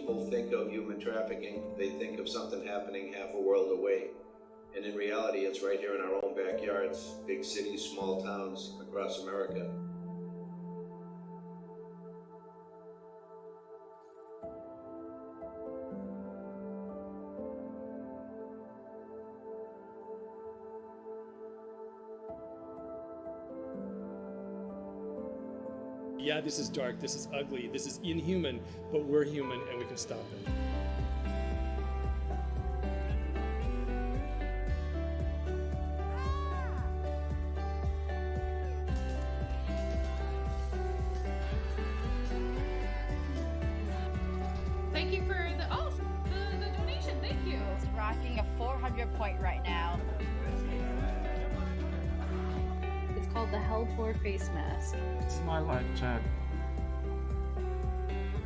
people think of human trafficking, they think of something happening half a world away. And in reality, it's right here in our own backyards, big cities, small towns across America. Yeah, this is dark, this is ugly, this is inhuman, but we're human and we can stop it. Thank you for the donation. Thank you. It's rocking a 400 point right now. It's called the Hellpour face mask. It's my life chat.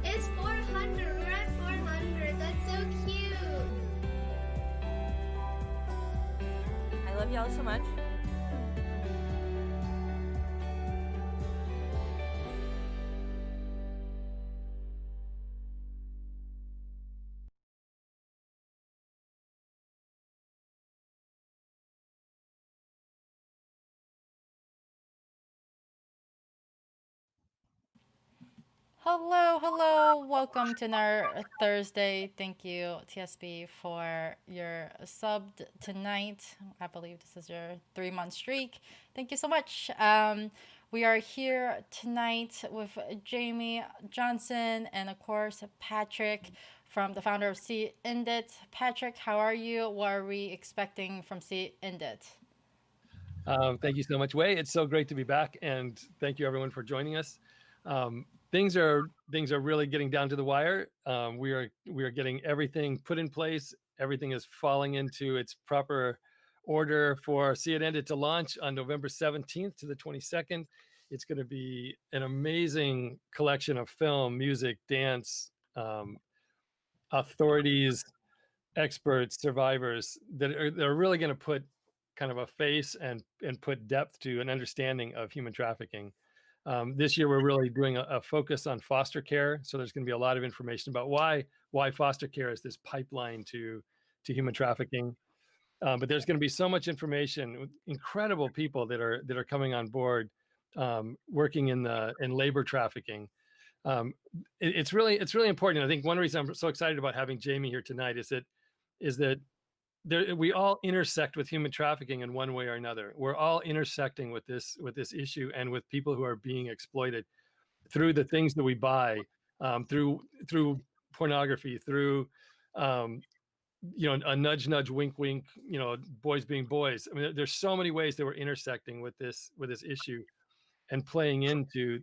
It's 400. We're at 400. That's so cute. I love y'all so much. Hello. Welcome to our Thursday. Thank you, TSB, for your sub tonight. I believe this is your 3-month streak. Thank you so much. We are here tonight with JaimeeJohnson and, of course, Patrick, from the founder of See Indit. Patrick, how are you? What are we expecting from See Indit? Thank you so much, Wei. It's so great to be back, and thank you everyone for joining us. Things are really getting down to the wire. We are getting everything put in place. Everything is falling into its proper order for See It Ended to launch on November 17th to the 22nd. It's going to be an amazing collection of film, music, dance, authorities, experts, survivors that are really going to put kind of a face and put depth to an understanding of human trafficking. This year, we're really doing a focus on foster care. So there's going to be a lot of information about why foster care is this pipeline to human trafficking. But there's going to be so much information with incredible people that are coming on board, working in labor trafficking. It's really important. I think one reason I'm so excited about having Jaimee here tonight is that we all intersect with human trafficking in one way or another. We're all intersecting with this issue and with people who are being exploited through the things that we buy, through pornography, through a nudge, wink, wink, boys being boys. I mean, there's so many ways that we're intersecting with this issue and playing into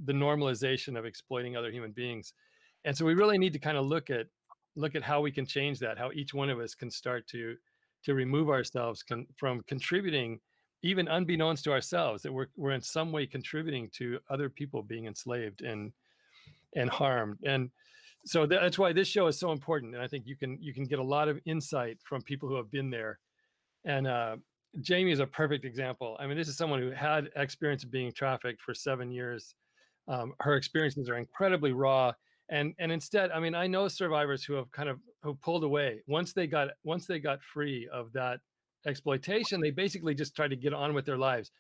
the normalization of exploiting other human beings. And so we really need to kind of look at how we can change that, how each one of us can start to remove ourselves from contributing, even unbeknownst to ourselves, that we're in some way contributing to other people being enslaved and harmed. And so that's why this show is so important. And I think you can get a lot of insight from people who have been there. And Jaimee is a perfect example. I mean, this is someone who had experience of being trafficked for 7 years. Her experiences are incredibly raw. And instead, I mean, I know survivors who pulled away once they got free of that exploitation. They basically just tried to get on with their lives,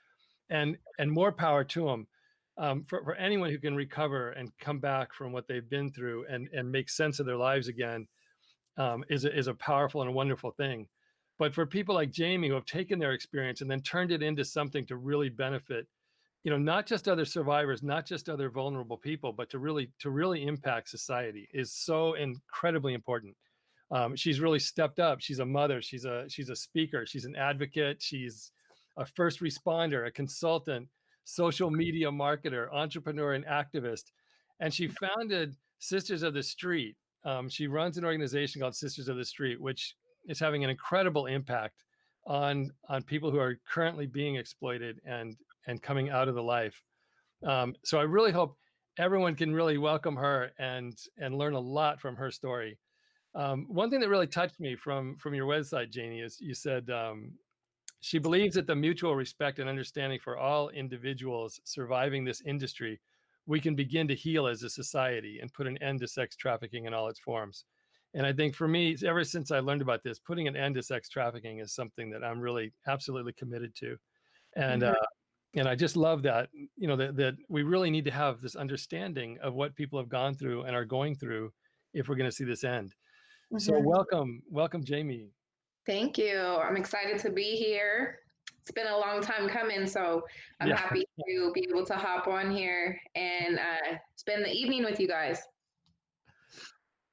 and more power to them. For anyone who can recover and come back from what they've been through and make sense of their lives again, is a powerful and a wonderful thing. But for people like Jaimee, who have taken their experience and then turned it into something to really benefit, not just other survivors, not just other vulnerable people, but to really impact society, is so incredibly important. She's really stepped up. She's a mother. She's a speaker. She's an advocate. She's a first responder, a consultant, social media marketer, entrepreneur, and activist. And she founded Sisters of the Street. She runs an organization called Sisters of the Street, which is having an incredible impact on people who are currently being exploited and coming out of the life. So I really hope everyone can really welcome her and learn a lot from her story. One thing that really touched me from your website, Jaimee, is you said she believes that the mutual respect and understanding for all individuals surviving this industry we can begin to heal as a society and put an end to sex trafficking in all its forms. And I think for me, ever since I learned about this, putting an end to sex trafficking is something that I'm really absolutely committed to. And and I just love that, you know, that we really need to have this understanding of what people have gone through and are going through if we're going to see this end. So welcome, Jaimee. Thank you. I'm excited to be here. It's been a long time coming, so I'm happy to be able to hop on here and spend the evening with you guys.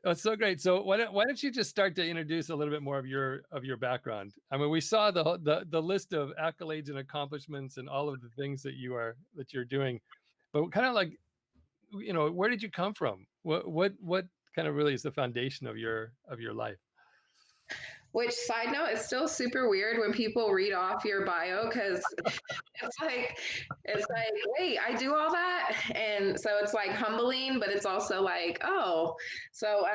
Oh, it's so great. So why don't you just start to introduce a little bit more of your background? I mean, we saw the list of accolades and accomplishments and all of the things that you're doing, but kind of like, you know, where did you come from? What kind of really is the foundation of your life? Which, side note, is still super weird when people read off your bio, because it's like, wait, I do all that? And so it's like humbling, but it's also like, oh. So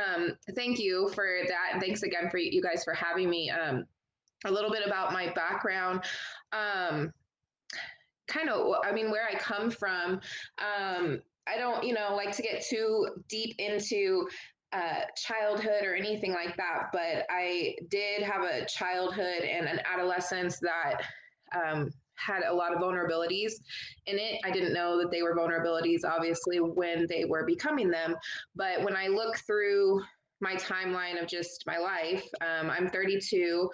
thank you for that. And thanks again for you guys for having me. A little bit about my background. Kind of, I mean, where I come from. I don't, like to get too deep into childhood or anything like that, but I did have a childhood and an adolescence that had a lot of vulnerabilities in it. I didn't know that they were vulnerabilities, obviously, when they were becoming them. But when I look through my timeline of just my life, I'm 32.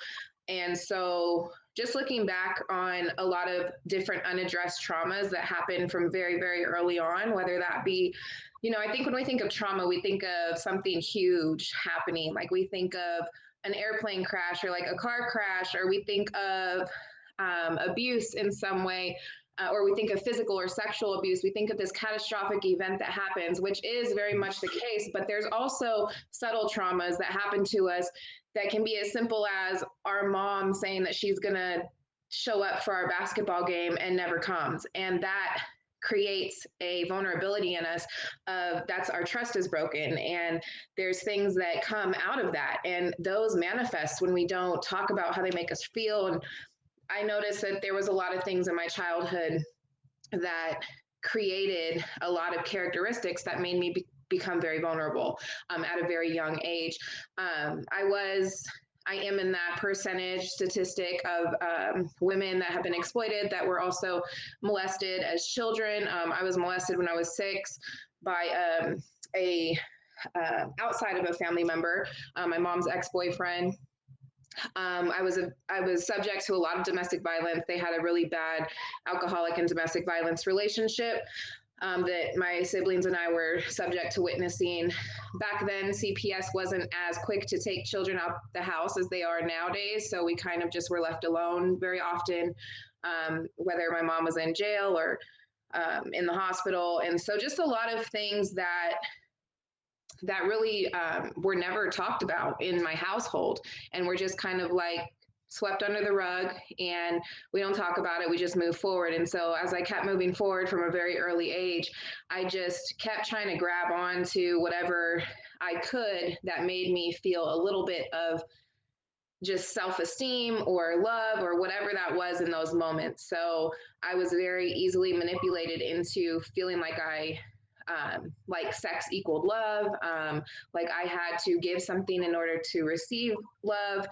And so just looking back on a lot of different unaddressed traumas that happened from very, very early on, whether that be, I think when we think of trauma, we think of something huge happening. Like we think of an airplane crash or like a car crash, or we think of abuse in some way, or we think of physical or sexual abuse. We think of this catastrophic event that happens, which is very much the case, but there's also subtle traumas that happen to us that can be as simple as our mom saying that she's gonna show up for our basketball game and never comes. And that creates a vulnerability in us of that's our trust is broken. And there's things that come out of that. And those manifest when we don't talk about how they make us feel. And I noticed that there was a lot of things in my childhood that created a lot of characteristics that made me become very vulnerable at a very young age. I am in that percentage statistic of women that have been exploited that were also molested as children. I was molested when I was 6 by outside of a family member, my mom's ex-boyfriend. I was subject to a lot of domestic violence. They had a really bad alcoholic and domestic violence relationship that my siblings and I were subject to witnessing. Back then, CPS wasn't as quick to take children out the house as they are nowadays. So we kind of just were left alone very often, whether my mom was in jail or in the hospital. And so just a lot of things that really were never talked about in my household, and we're just kind of like swept under the rug, and we don't talk about it. We just move forward. And so as I kept moving forward from a very early age, I just kept trying to grab on to whatever I could that made me feel a little bit of just self-esteem or love or whatever that was in those moments. So I was very easily manipulated into feeling like like sex equaled love, like I had to give something in order to receive love,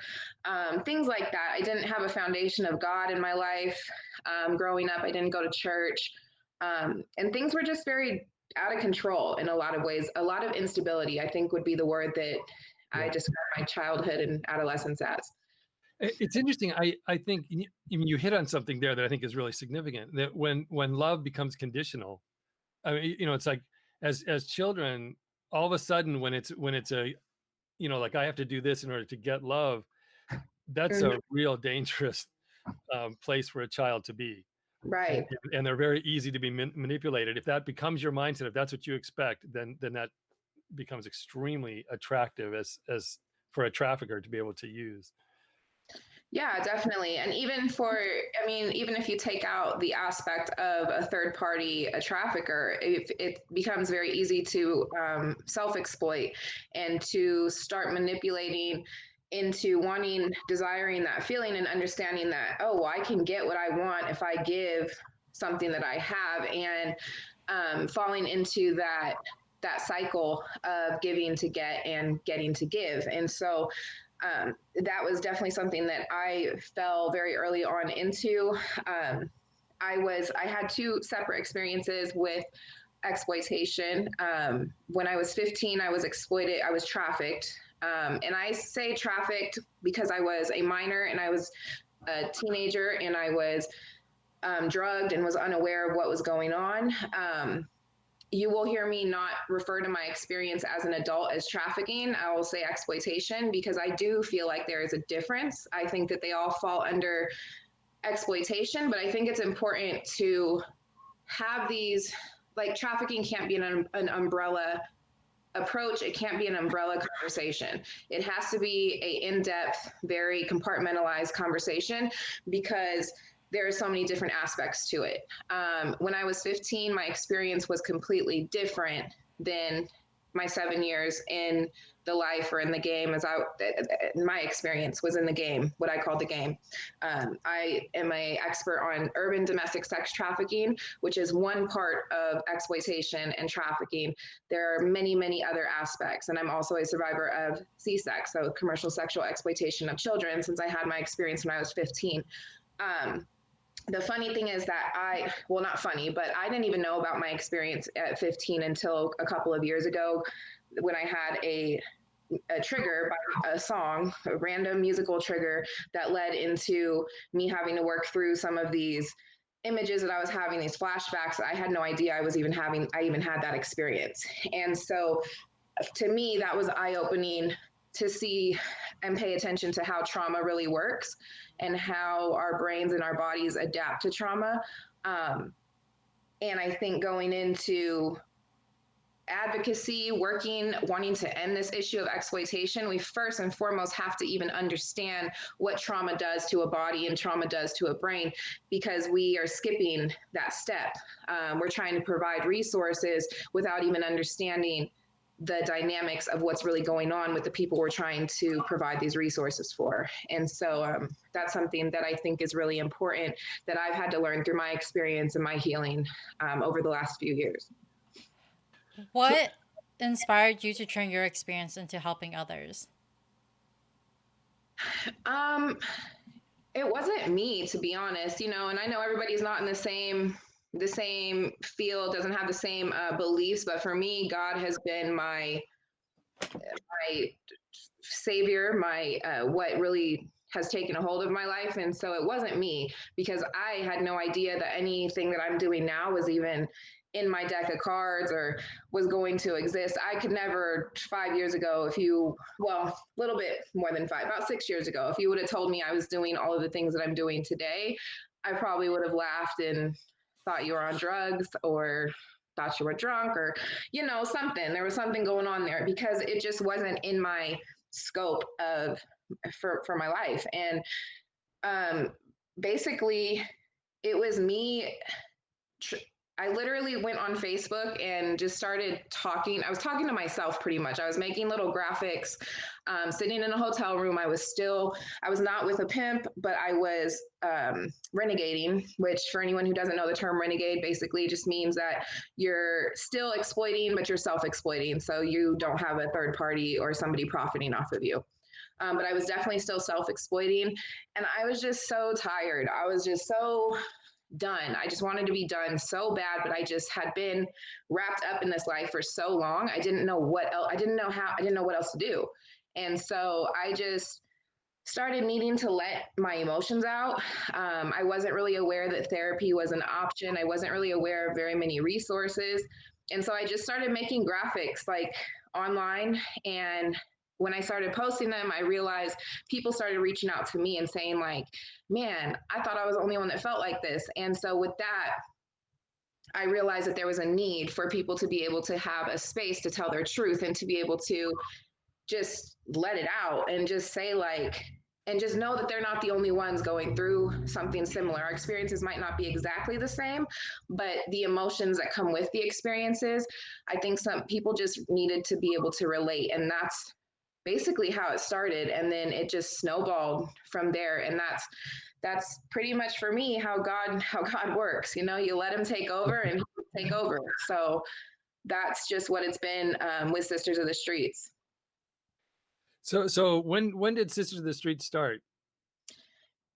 things like that. I didn't have a foundation of God in my life. Growing up, I didn't go to church, and things were just very out of control in a lot of ways. A lot of instability, I think, would be the word that I describe my childhood and adolescence as. It's interesting. I think you hit on something there that I think is really significant, that when love becomes conditional, I mean, it's like as children, all of a sudden when it's a, like I have to do this in order to get love, that's a real dangerous place for a child to be. Right. And they're very easy to be manipulated. If that becomes your mindset, if that's what you expect, then that becomes extremely attractive as for a trafficker to be able to use. Yeah, definitely. And even if you take out the aspect of a third party, a trafficker, it becomes very easy to self-exploit and to start manipulating into desiring that feeling and understanding that, oh, well, I can get what I want if I give something that I have. And falling into that cycle of giving to get and getting to give. And so that was definitely something that I fell very early on into. I had two separate experiences with exploitation. When I was 15, I was exploited. I was trafficked. And I say trafficked because I was a minor and I was a teenager and I was drugged and was unaware of what was going on. You will hear me not refer to my experience as an adult as trafficking. I will say exploitation because I do feel like there is a difference. I think that they all fall under exploitation, but I think it's important to have these, like trafficking can't be an umbrella approach. It can't be an umbrella conversation. It has to be a in-depth, very compartmentalized conversation because there are so many different aspects to it. When I was 15, my experience was completely different than my 7 years in the life or in the game. My experience was in the game, what I call the game. I am an expert on urban domestic sex trafficking, which is one part of exploitation and trafficking. There are many, many other aspects. And I'm also a survivor of C-sex, so commercial sexual exploitation of children, since I had my experience when I was 15. The funny thing is that not funny, but I didn't even know about my experience at 15 until a couple of years ago when I had a trigger by a song, a random musical trigger that led into me having to work through some of these images that I was having, these flashbacks. I had no idea I even had that experience. And so to me, that was eye-opening to see and pay attention to how trauma really works and how our brains and our bodies adapt to trauma. And I think going into advocacy, wanting to end this issue of exploitation, we first and foremost have to even understand what trauma does to a body and trauma does to a brain, because we are skipping that step. We're trying to provide resources without even understanding the dynamics of what's really going on with the people we're trying to provide these resources for. And so that's something that I think is really important that I've had to learn through my experience and my healing over the last few years. What inspired you to turn your experience into helping others? It wasn't me, to be honest, and I know everybody's not in the same field, doesn't have the same beliefs, but for me, God has been my savior, my what really has taken a hold of my life. And so it wasn't me, because I had no idea that anything that I'm doing now was even in my deck of cards or was going to exist. I could never, 5 years ago, a little bit more than 5, about 6 years ago, if you would have told me I was doing all of the things that I'm doing today, I probably would have laughed and thought you were on drugs or thought you were drunk or, something. There was something going on there, because it just wasn't in my scope for my life. And basically, it was me. I literally went on Facebook and just started talking. I was talking to myself pretty much. I was making little graphics, sitting in a hotel room. I was not with a pimp, but I was renegading, which for anyone who doesn't know the term renegade, basically just means that you're still exploiting, but you're self-exploiting. So you don't have a third party or somebody profiting off of you. But I was definitely still self-exploiting. And I was just so tired. I was just so done. I just wanted to be done so bad, but I just had been wrapped up in this life for so long. I didn't know what else. I didn't know what else to do. And so I just started needing to let my emotions out. I wasn't really aware that therapy was an option. I wasn't really aware of very many resources. And so I just started making graphics like online. And when I started posting them, I realized people started reaching out to me and saying like, man, I thought I was the only one that felt like this. And so with that, I realized that there was a need for people to be able to have a space to tell their truth and to be able to just let it out and just say like, and just know that they're not the only ones going through something similar. Our experiences might not be exactly the same, but the emotions that come with the experiences, I think some people just needed to be able to relate. And that's basically how it started. And then it just snowballed from there. And that's pretty much for me how God works. You let him take over and he take over. So that's just what it's been with Sisters of the Streets. So when did Sisters of the Street start?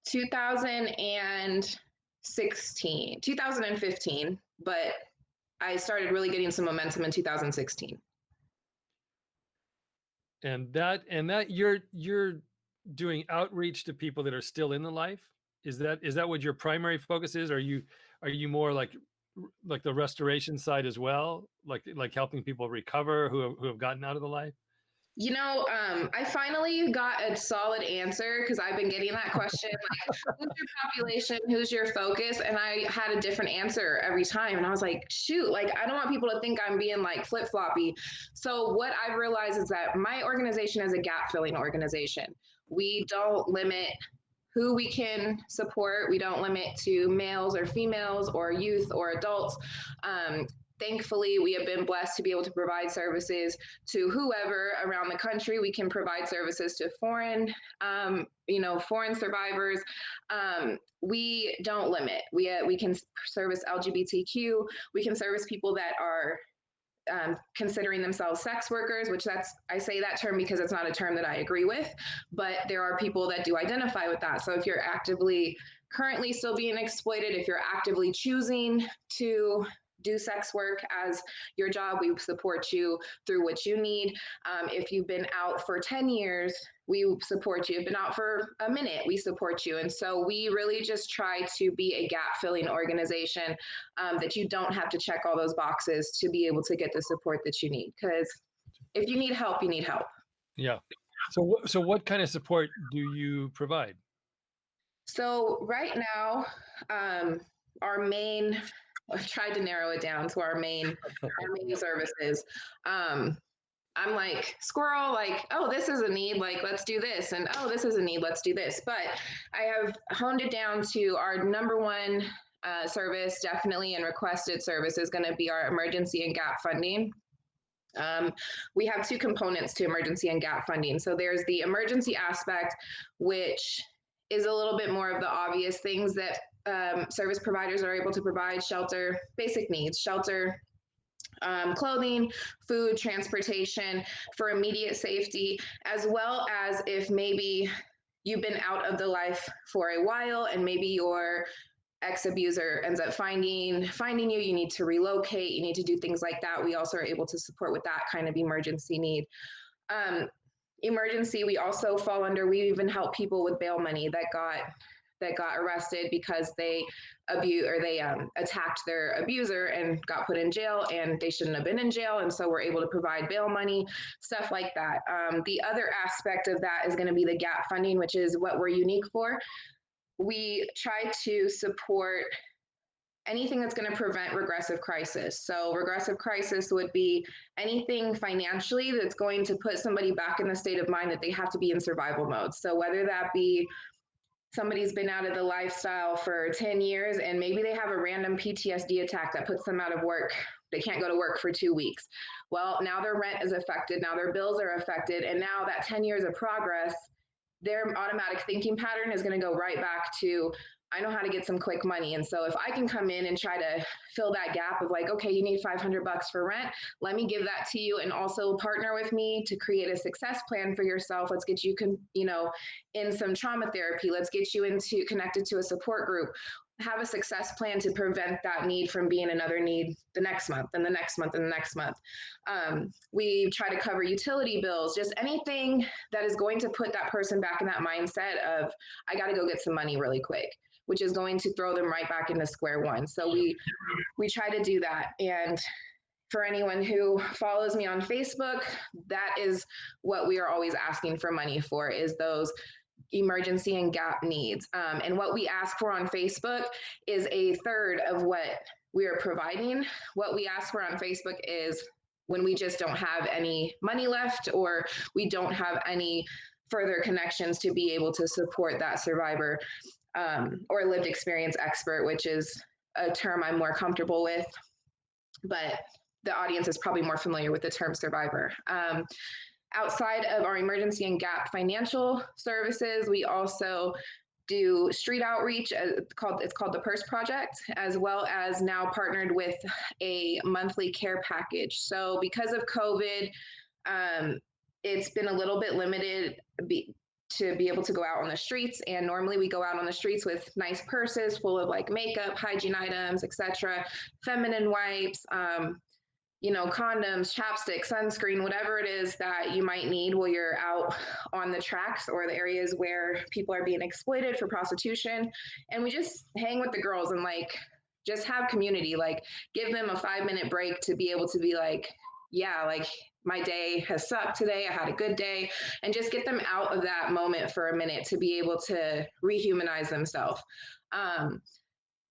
2015, but I started really getting some momentum in 2016. And that you're doing outreach to people that are still in the life. Is that what your primary focus is? Are you more like the restoration side as well, like helping people recover who have gotten out of the life? You know, I finally got a solid answer because I've been getting that question, like, who's your population, who's your focus? And I had a different answer every time. And I was like, shoot, like, I don't want people to think I'm being like flip-floppy. So what I've realized is that my organization is a gap-filling organization. We don't limit who we can support. We don't limit to males or females or youth or adults. Thankfully, we have been blessed to be able to provide services to whoever around the country. We can provide services to foreign survivors. We don't limit. We can service LGBTQ. We can service people that are considering themselves sex workers, which I say that term because it's not a term that I agree with, but there are people that do identify with that. So if you're actively currently still being exploited, if you're actively choosing to do sex work as your job, we support you through what you need. If you've been out for 10 years, we support you. If you've been out for a minute, we support you. And so we really just try to be a gap-filling organization that you don't have to check all those boxes to be able to get the support that you need. Because if you need help, you need help. Yeah. So what kind of support do you provide? So right now, our main, I've tried to narrow it down to our main services. I'm like squirrel, like, oh, this is a need, like, let's do this. And oh, this is a need, let's do this. But I have honed it down to our number one service, definitely, and requested service is going to be our emergency and gap funding. We have two components to emergency and gap funding. So there's the emergency aspect, which is a little bit more of the obvious things that service providers are able to provide: shelter, basic needs, shelter, clothing, food, transportation for immediate safety, as well as if maybe you've been out of the life for a while and maybe your ex-abuser ends up finding you, you need to relocate, you need to do things like that. We also are able to support with that kind of emergency need. Emergency, we also fall under, we even help people with bail money that got arrested because they attacked their abuser and got put in jail, and they shouldn't have been in jail. And so we're able to provide bail money, stuff like that. The other aspect of that is going to be the gap funding, which is what we're unique for. We try to support anything that's going to prevent regressive crisis. So regressive crisis would be anything financially that's going to put somebody back in the state of mind that they have to be in survival mode. So whether that be somebody's been out of the lifestyle for 10 years and maybe they have a random PTSD attack that puts them out of work. They can't go to work for 2 weeks. Well, now their rent is affected. Now their bills are affected. And now that 10 years of progress, their automatic thinking pattern is going to go right back to, I know how to get some quick money. And so if I can come in and try to fill that gap of like, okay, you need $500 for rent, let me give that to you and also partner with me to create a success plan for yourself. Let's get you in some trauma therapy. Let's get you connected to a support group. Have a success plan to prevent that need from being another need the next month and the next month and the next month. We try to cover utility bills, just anything that is going to put that person back in that mindset of, I got to go get some money really quick, which is going to throw them right back into square one. So we try to do that. And for anyone who follows me on Facebook, that is what we are always asking for money for, is those emergency and gap needs. And what we ask for on Facebook is a third of what we are providing. What we ask for on Facebook is when we just don't have any money left, or we don't have any further connections to be able to support that survivor, or lived experience expert, which is a term I'm more comfortable with, but the audience is probably more familiar with the term survivor. Outside of our emergency and gap financial services, we also do street outreach. It's called the Purse Project, as well as now partnered with a monthly care package. So because of COVID, it's been a little bit limited to be able to go out on the streets. And normally we go out on the streets with nice purses full of like makeup, hygiene items, etc., feminine wipes, condoms, chapstick, sunscreen, whatever it is that you might need while you're out on the tracks or the areas where people are being exploited for prostitution. And we just hang with the girls and like just have community, like give them a 5-minute break to be able to be like, yeah, like my day has sucked today. I had a good day, and just get them out of that moment for a minute to be able to rehumanize themselves.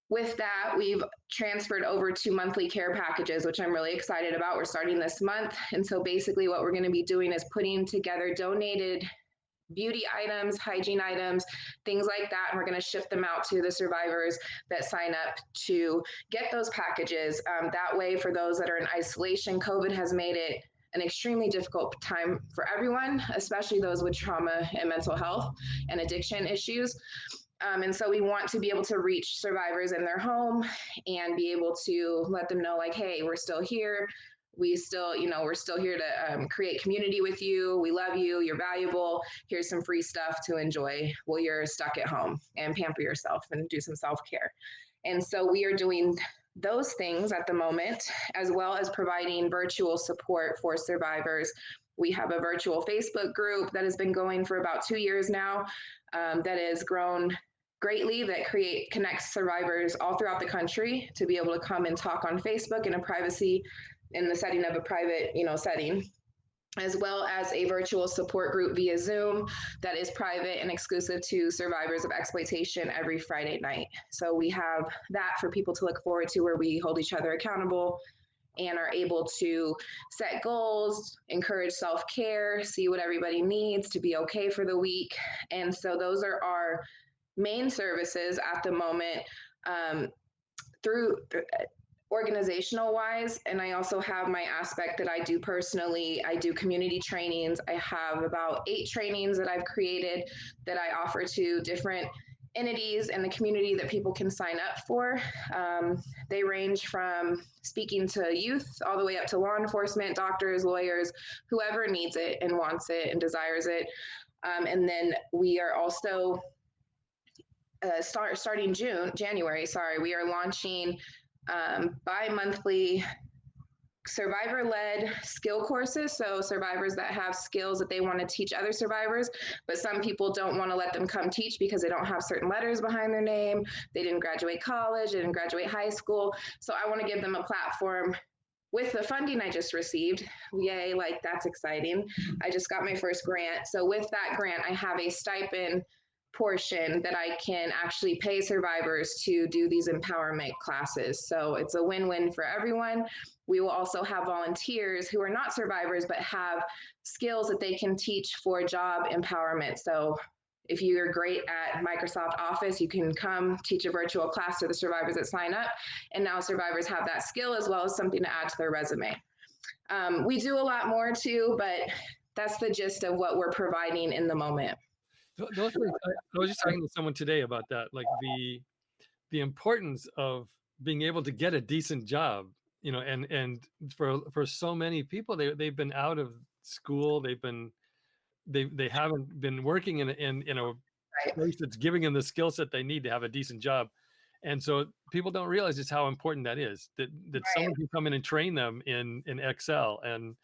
With that, we've transferred over to monthly care packages, which I'm really excited about. We're starting this month. And so basically what we're going to be doing is putting together donated beauty items, hygiene items, things like that. And we're going to ship them out to the survivors that sign up to get those packages. That way, for those that are in isolation, COVID has made it an extremely difficult time for everyone, especially those with trauma and mental health and addiction issues. And so we want to be able to reach survivors in their home and be able to let them know, like, hey, we're still here. We're still here to create community with you. We love you. You're valuable. Here's some free stuff to enjoy while you're stuck at home, and pamper yourself and do some self-care. And so we are doing those things at the moment, as well as providing virtual support for survivors. We have a virtual Facebook group that has been going for about 2 years now, that has grown greatly, that connects survivors all throughout the country to be able to come and talk on Facebook in the setting of a private, setting, as well as a virtual support group via Zoom that is private and exclusive to survivors of exploitation every Friday night. So we have that for people to look forward to, where we hold each other accountable and are able to set goals, encourage self-care, see what everybody needs to be okay for the week. And so those are our main services at the moment, through organizational wise. And I also have my aspect that I do personally. I do community trainings. I have about 8 trainings that I've created that I offer to different entities in the community that people can sign up for. They range from speaking to youth all the way up to law enforcement, doctors, lawyers, whoever needs it and wants it and desires it. And then we are also starting January, we are launching bi-monthly survivor-led skill courses. So survivors that have skills that they want to teach other survivors, but some people don't want to let them come teach because they don't have certain letters behind their name. They didn't graduate college, they didn't graduate high school. So I want to give them a platform with the funding I just received. Yay, like that's exciting. I just got my first grant. So with that grant, I have a stipend portion that I can actually pay survivors to do these empowerment classes. So it's a win-win for everyone. We will also have volunteers who are not survivors, but have skills that they can teach for job empowerment. So if you're great at Microsoft Office, you can come teach a virtual class to the survivors that sign up. And now survivors have that skill as well as something to add to their resume. We do a lot more too, but that's the gist of what we're providing in the moment. Those things, I was just talking to someone today about that, like the importance of being able to get a decent job, and for so many people, they've been out of school, they haven't been working in a place that's giving them the skill set they need to have a decent job. And so people don't realize just how important that is, that someone can come in and train them in Excel and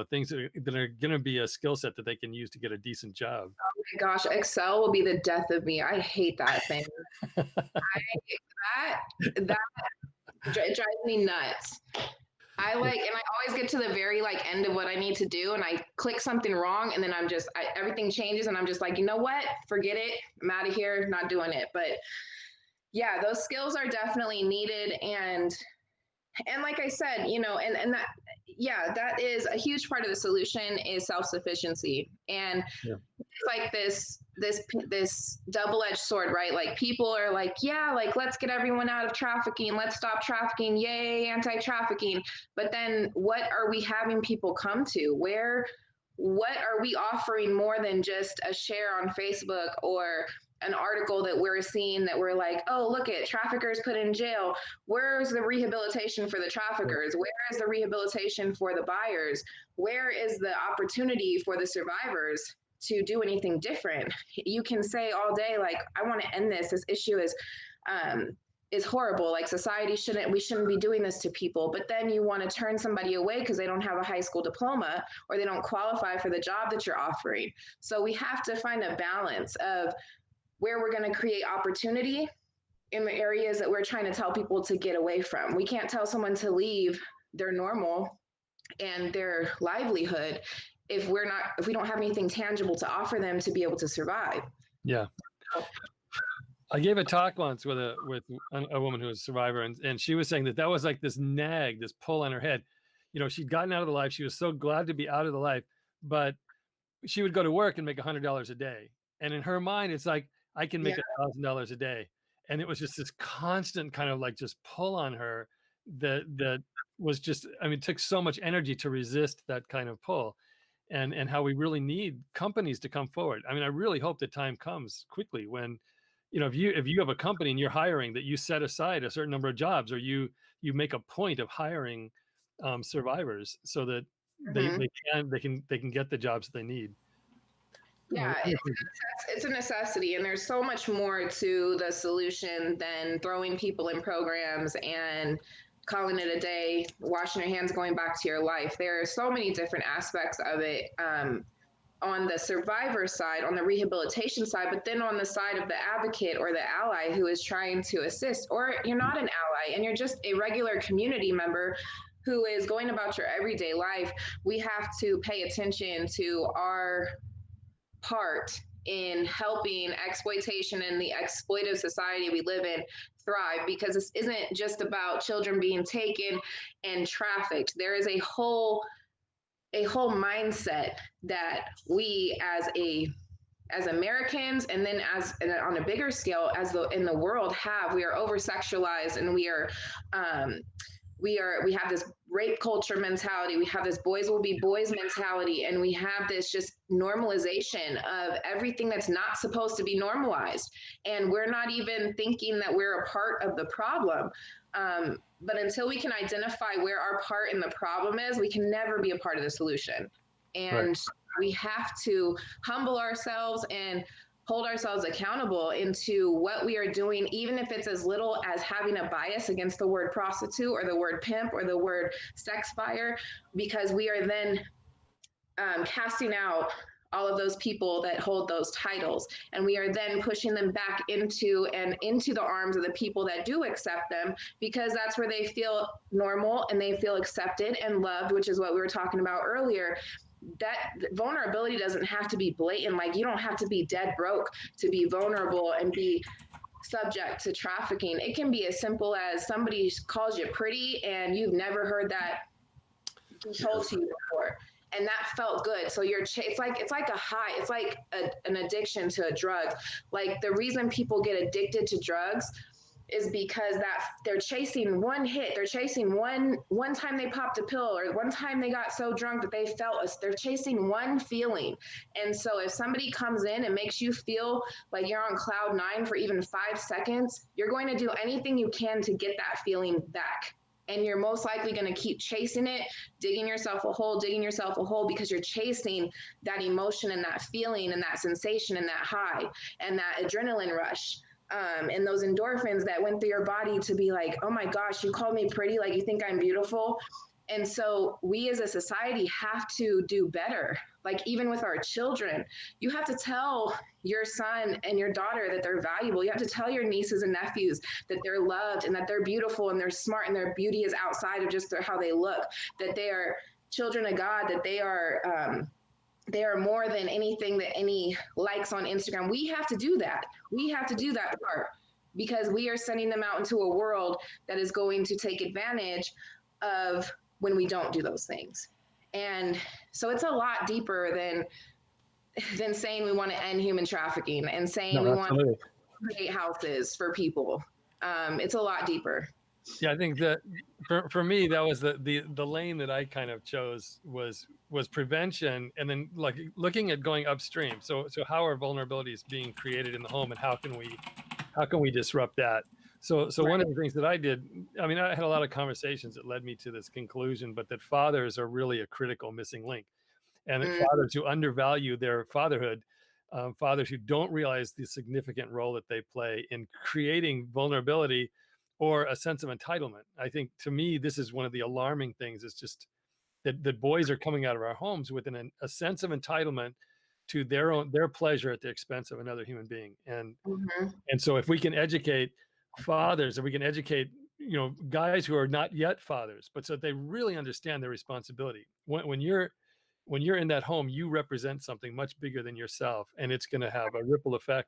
things that are going to be a skill set that they can use to get a decent job. Oh my gosh, Excel will be the death of me. I hate that thing. That drives me nuts. And I always get to the very end of what I need to do, and I click something wrong, and then everything changes, and I'm just like, you know what? Forget it. I'm out of here. Not doing it. But yeah, those skills are definitely needed, and like I said, that is a huge part of the solution is self-sufficiency. And it's like this double-edged sword, right? Like people are like, yeah, like let's get everyone out of trafficking. Let's stop trafficking. Yay, anti-trafficking. But then what are we having people come to? What are we offering more than just a share on Facebook or an article that we're seeing that we're like, oh, look at traffickers put in jail. Where's the rehabilitation for the traffickers? Where is the rehabilitation for the buyers? Where is the opportunity for the survivors to do anything different? You can say all day, like, I want to end this. This issue is horrible. Like, we shouldn't be doing this to people. But then you want to turn somebody away because they don't have a high school diploma or they don't qualify for the job that you're offering. So we have to find a balance of where we're going to create opportunity in the areas that we're trying to tell people to get away from. We can't tell someone to leave their normal and their livelihood if we don't have anything tangible to offer them to be able to survive. Yeah. I gave a talk once with a woman who was a survivor, and she was saying that was like this nag, this pull on her head. You know, she'd gotten out of the life. She was so glad to be out of the life, but she would go to work and make $100 a day. And in her mind, it's like, I can make $1,000 a day. And it was just this constant kind of like just pull on her that was just, I mean, it took so much energy to resist that kind of pull, and how we really need companies to come forward. I mean, I really hope the time comes quickly when, you know, if you have a company and you're hiring, that you set aside a certain number of jobs, or you make a point of hiring survivors so that they can get the jobs that they need. Yeah, it's a necessity, and there's so much more to the solution than throwing people in programs and calling it a day, washing your hands, going back to your life. There are so many different aspects of it. On the survivor side, on the rehabilitation side, but then on the side of the advocate or the ally who is trying to assist, or you're not an ally and you're just a regular community member who is going about your everyday life, we have to pay attention to our part in helping exploitation and the exploitive society we live in thrive, because this isn't just about children being taken and trafficked. There is a whole mindset that we as Americans, and then on a bigger scale in the world have. We are over sexualized, and we have this rape culture mentality. We have this boys will be boys mentality, and we have this just normalization of everything that's not supposed to be normalized. And we're not even thinking that we're a part of the problem. But until we can identify where our part in the problem is, we can never be a part of the solution. And right. We have to humble ourselves and hold ourselves accountable into what we are doing, even if it's as little as having a bias against the word prostitute or the word pimp or the word sex buyer, because we are then casting out all of those people that hold those titles. And we are then pushing them back into the arms of the people that do accept them, because that's where they feel normal and they feel accepted and loved, which is what we were talking about earlier. That vulnerability doesn't have to be blatant. Like, you don't have to be dead broke to be vulnerable and be subject to trafficking. It can be as simple as somebody calls you pretty and you've never heard that told to you before, and that felt good. So it's like a high. It's like an addiction to a drug. Like, the reason people get addicted to drugs is because that they're chasing one hit. They're chasing one time they popped a pill, or one time they got so drunk that they felt they're chasing one feeling. And so if somebody comes in and makes you feel like you're on cloud 9 for even 5 seconds, you're going to do anything you can to get that feeling back. And you're most likely going to keep chasing it, digging yourself a hole, because you're chasing that emotion and that feeling and that sensation and that high and that adrenaline rush. And those endorphins that went through your body to be like, oh my gosh, you called me pretty, like you think I'm beautiful. And so we as a society have to do better. Like, even with our children, you have to tell your son and your daughter that they're valuable. You have to tell your nieces and nephews that they're loved and that they're beautiful and they're smart and their beauty is outside of just how they look, that they are children of God, that they are more than anything that any likes on Instagram. We have to do that. We have to do that part, because we are sending them out into a world that is going to take advantage of when we don't do those things. And so it's a lot deeper than saying we want to end human trafficking and saying we want to create houses for people. It's a lot deeper. Yeah, I think that for me, that was the lane that I kind of chose was prevention, and then like looking at going upstream. So how are vulnerabilities being created in the home, and how can we disrupt that? So one of the things that I did, I mean, I had a lot of conversations that led me to this conclusion, but that fathers are really a critical missing link, and that fathers who undervalue their fatherhood, fathers who don't realize the significant role that they play in creating vulnerability or a sense of entitlement. I think to me, this is one of the alarming things. It's just that boys are coming out of our homes with a sense of entitlement to their pleasure at the expense of another human being. And so if we can educate fathers, if we can educate guys who are not yet fathers, but so they really understand their responsibility. When you're in that home, you represent something much bigger than yourself, and it's going to have a ripple effect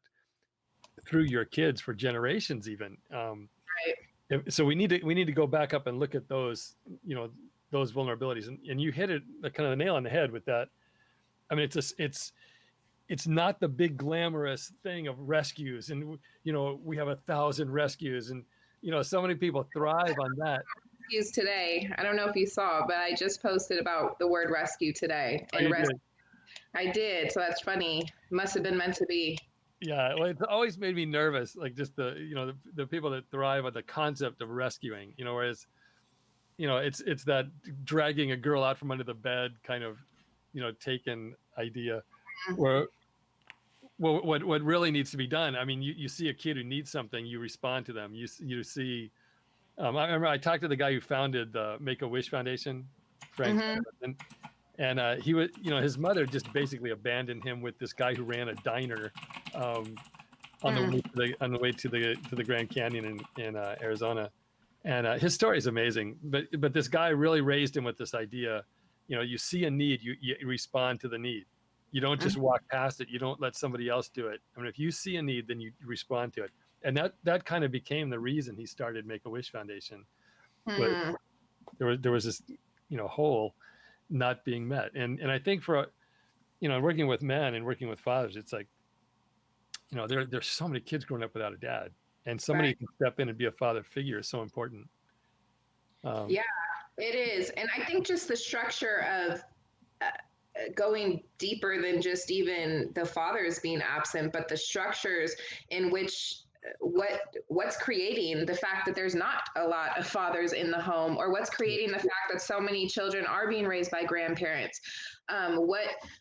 through your kids for generations even. So we need to go back up and look at those those vulnerabilities, and you hit it kind of the nail on the head with that. I mean, it's not the big glamorous thing of rescues, and we have 1,000 rescues, and so many people thrive on that. Rescues today. I don't know if you saw, but I just posted about the word rescue today. And I did, so that's funny. Must have been meant to be. Yeah, well, it's always made me nervous, like just the people that thrive on the concept of rescuing, whereas it's that dragging a girl out from under the bed kind of taken idea, where what really needs to be done. I mean, you see a kid who needs something, you respond to them. You see. I remember I talked to the guy who founded the Make-A-Wish Foundation, Frank, and he was, his mother just basically abandoned him with this guy who ran a diner on the way to the Grand Canyon in Arizona, and his story is amazing. But this guy really raised him with this idea, you see a need, you respond to the need. You don't just walk past it. You don't let somebody else do it. I mean, if you see a need, then you respond to it. And that kind of became the reason he started Make-A-Wish Foundation. But there was this hole not being met, and I think for working with men and working with fathers, it's like there's so many kids growing up without a dad, and somebody who can step in and be a father figure is so important. Yeah, it is. And I think just the structure of going deeper than just even the fathers being absent, but the structures in which what's creating the fact that there's not a lot of fathers in the home, or what's creating the fact that so many children are being raised by grandparents.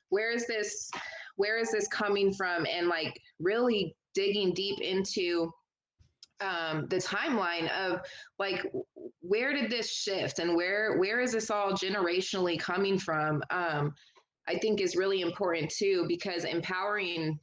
Where is this coming from? And like really digging deep into the timeline of like, where did this shift, and where is this all generationally coming from? I think is really important too, because empowering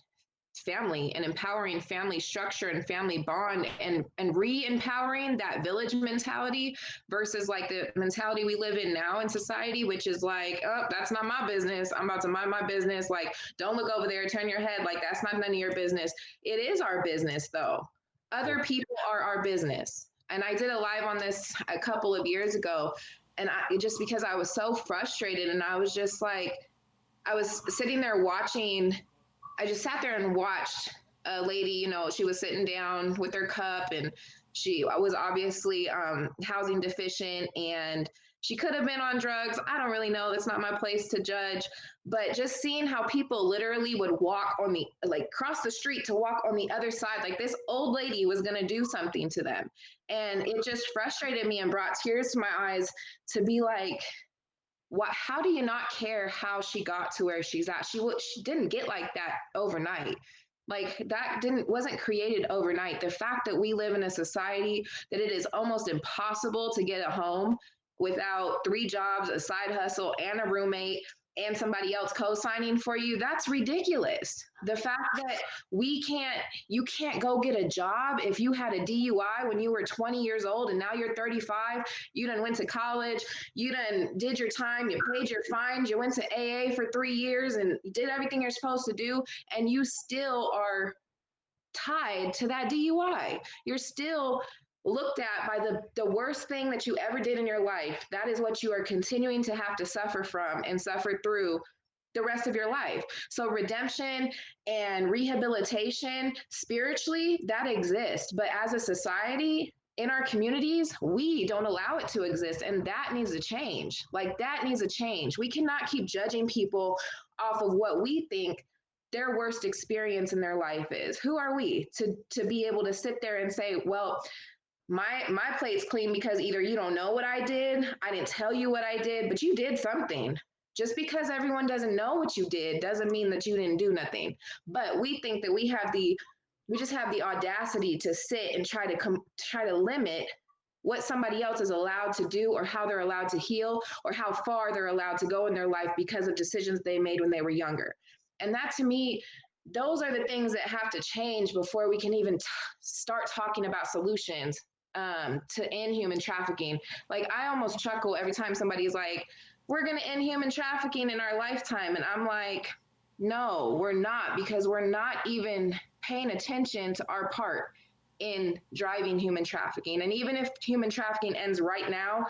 family and empowering family structure and family bond, and re-empowering that village mentality versus like the mentality we live in now in society, which is like, oh, that's not my business, I'm about to mind my business, like don't look over there, turn your head, like that's not none of your business. It is our business though. Other people are our business. And I did a live on this a couple of years ago, and just because I was so frustrated, and I was just like, I was sitting there watching, I just sat there and watched a lady, she was sitting down with her cup, and she was obviously housing deficient, and she could have been on drugs. I don't really know. That's not my place to judge. But just seeing how people literally would walk cross the street to walk on the other side, like this old lady was going to do something to them. And it just frustrated me and brought tears to my eyes to be like, how do you not care how she got to where she's at? She didn't get like that overnight. Like that wasn't created overnight. The fact that we live in a society that it is almost impossible to get a home without 3 jobs, a side hustle, and a roommate, and somebody else co-signing for you, that's ridiculous. The fact that you can't go get a job if you had a DUI when you were 20 years old and now you're 35, you done went to college, you done did your time, you paid your fines, you went to AA for 3 years and you did everything you're supposed to do, and you still are tied to that DUI. You're still looked at by the worst thing that you ever did in your life. That is what you are continuing to have to suffer from and suffer through the rest of your life. So redemption and rehabilitation spiritually, that exists. But as a society, in our communities, we don't allow it to exist. And that needs to change. Like, that needs to change. We cannot keep judging people off of what we think their worst experience in their life is. Who are we to be able to sit there and say, well, my plate's clean because either you don't know what I did, I didn't tell you what I did, but you did something. Just because everyone doesn't know what you did doesn't mean that you didn't do nothing. But we think that we just have the audacity to sit and try to limit what somebody else is allowed to do, or how they're allowed to heal, or how far they're allowed to go in their life because of decisions they made when they were younger. And that, to me, those are the things that have to change before we can even start talking about solutions to end human trafficking. Like, I almost chuckle every time somebody's like, we're going to end human trafficking in our lifetime. And I'm like, no, we're not, because we're not even paying attention to our part in driving human trafficking. And even if human trafficking ends right now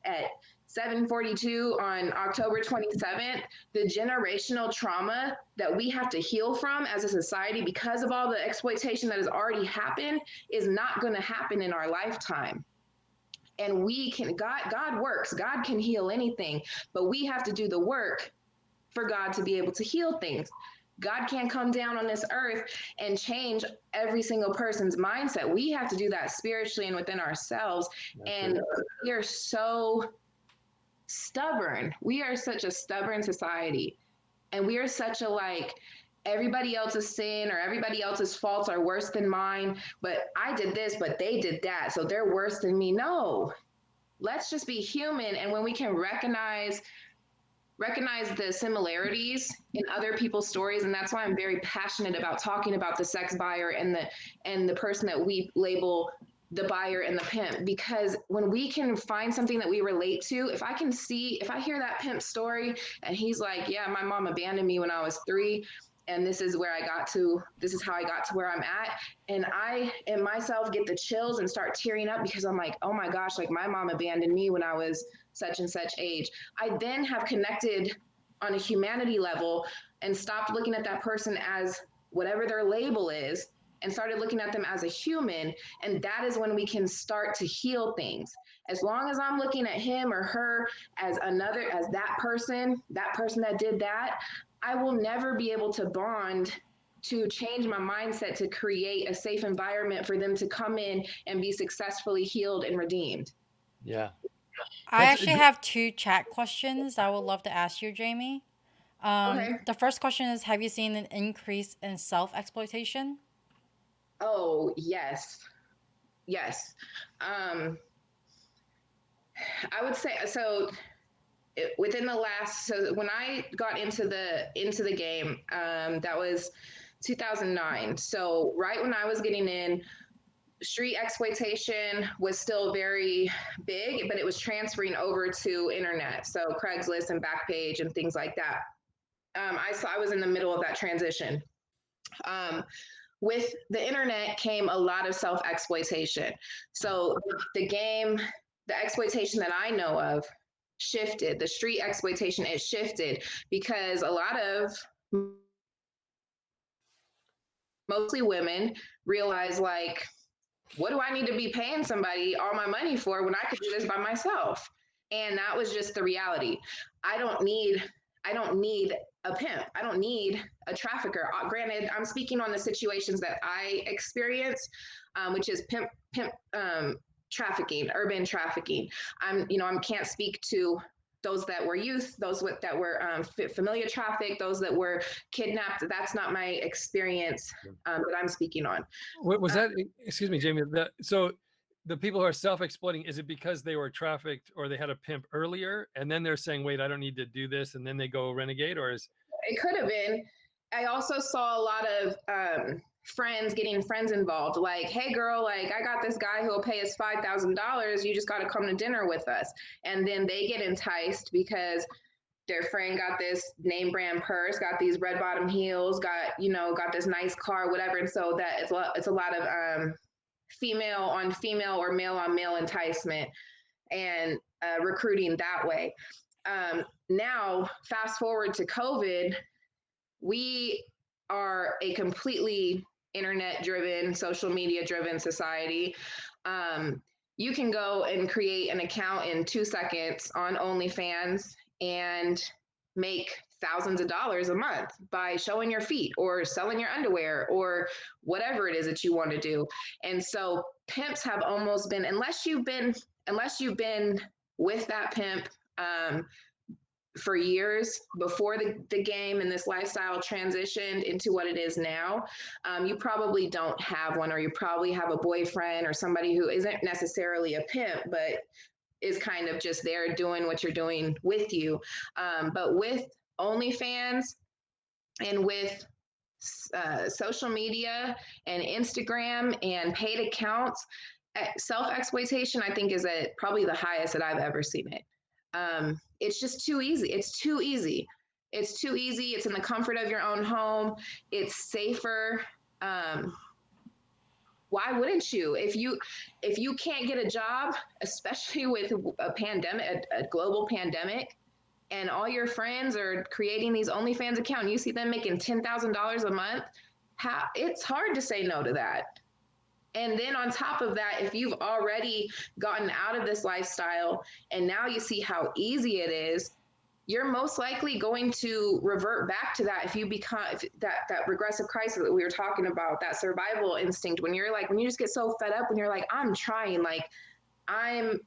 at 7:42 on October 27th, the generational trauma that we have to heal from as a society because of all the exploitation that has already happened is not going to happen in our lifetime. And God works, God can heal anything, but we have to do the work for God to be able to heal things. God can't come down on this earth and change every single person's mindset. We have to do that spiritually and within ourselves. And we are so stubborn. We are such a stubborn society. And we are such a, like, everybody else's sin or everybody else's faults are worse than mine. But I did this, but they did that, so they're worse than me. No, let's just be human. And when we can recognize the similarities in other people's stories. And that's why I'm very passionate about talking about the sex buyer and the person that we label the buyer and the pimp, because when we can find something that we relate to, if I hear that pimp story and he's like, yeah, my mom abandoned me when I was 3, and this is how I got to where I'm at. And I in myself get the chills and start tearing up because I'm like, oh my gosh, like, my mom abandoned me when I was such and such age. I then have connected on a humanity level and stopped looking at that person as whatever their label is and started looking at them as a human. And that is when we can start to heal things. As long as I'm looking at him or her as that person that did that, I will never be able to bond to change my mindset to create a safe environment for them to come in and be successfully healed and redeemed. Yeah. I actually have 2 chat questions I would love to ask you, Jaimee. Okay. The first question is, have you seen an increase in self-exploitation? Oh, yes. Yes. I would say, so when I got into the game, that was 2009. So right when I was getting in, street exploitation was still very big, but it was transferring over to internet. So Craigslist and Backpage and things like that. I was in the middle of that transition. With the internet came a lot of self-exploitation. So the exploitation that I know of shifted. The street exploitation, it shifted because a lot of mostly women realize, like, what do I need to be paying somebody all my money for when I could do this by myself? And that was just the reality. I don't need a pimp. I don't need a trafficker. Granted, I'm speaking on the situations that I experience, which is pimp trafficking, urban trafficking. I can't speak to those that were youth, those that were familiar trafficked, those that were kidnapped. That's not my experience that I'm speaking on. Was that, excuse me, Jaimee, so the people who are self-exploiting, is it because they were trafficked or they had a pimp earlier and then they're saying, wait, I don't need to do this, and then they go renegade? Or is it could have been. I also saw a lot of friends getting friends involved, like, hey girl, like, I got this guy who will pay us $5,000, you just got to come to dinner with us. And then they get enticed because their friend got this name brand purse, got these red bottom heels, got this nice car, whatever. And so that it's a lot of female on female or male on male enticement and recruiting that way. Now, fast forward to COVID, we are a completely internet driven, social media driven society. you can go and create an account in 2 seconds on OnlyFans and make thousands of dollars a month by showing your feet or selling your underwear or whatever it is that you want to do. And so pimps have almost been, unless you've been with that pimp for years before the game and this lifestyle transitioned into what it is now, you probably don't have one, or you probably have a boyfriend or somebody who isn't necessarily a pimp, but is kind of just there doing what you're doing with you. But with OnlyFans and with social media and Instagram and paid accounts, self-exploitation, I think, is at probably the highest that I've ever seen it. It's just too easy. It's too easy. It's too easy. It's in the comfort of your own home. It's safer. Why wouldn't you? If you can't get a job, especially with a pandemic, a global pandemic, and all your friends are creating these OnlyFans accounts, you see them making $10,000 a month, it's hard to say no to that. And then on top of that, if you've already gotten out of this lifestyle and now you see how easy it is, you're most likely going to revert back to that if you become that regressive crisis that we were talking about, that survival instinct, when you just get so fed up, when you're like, I'm trying, like I've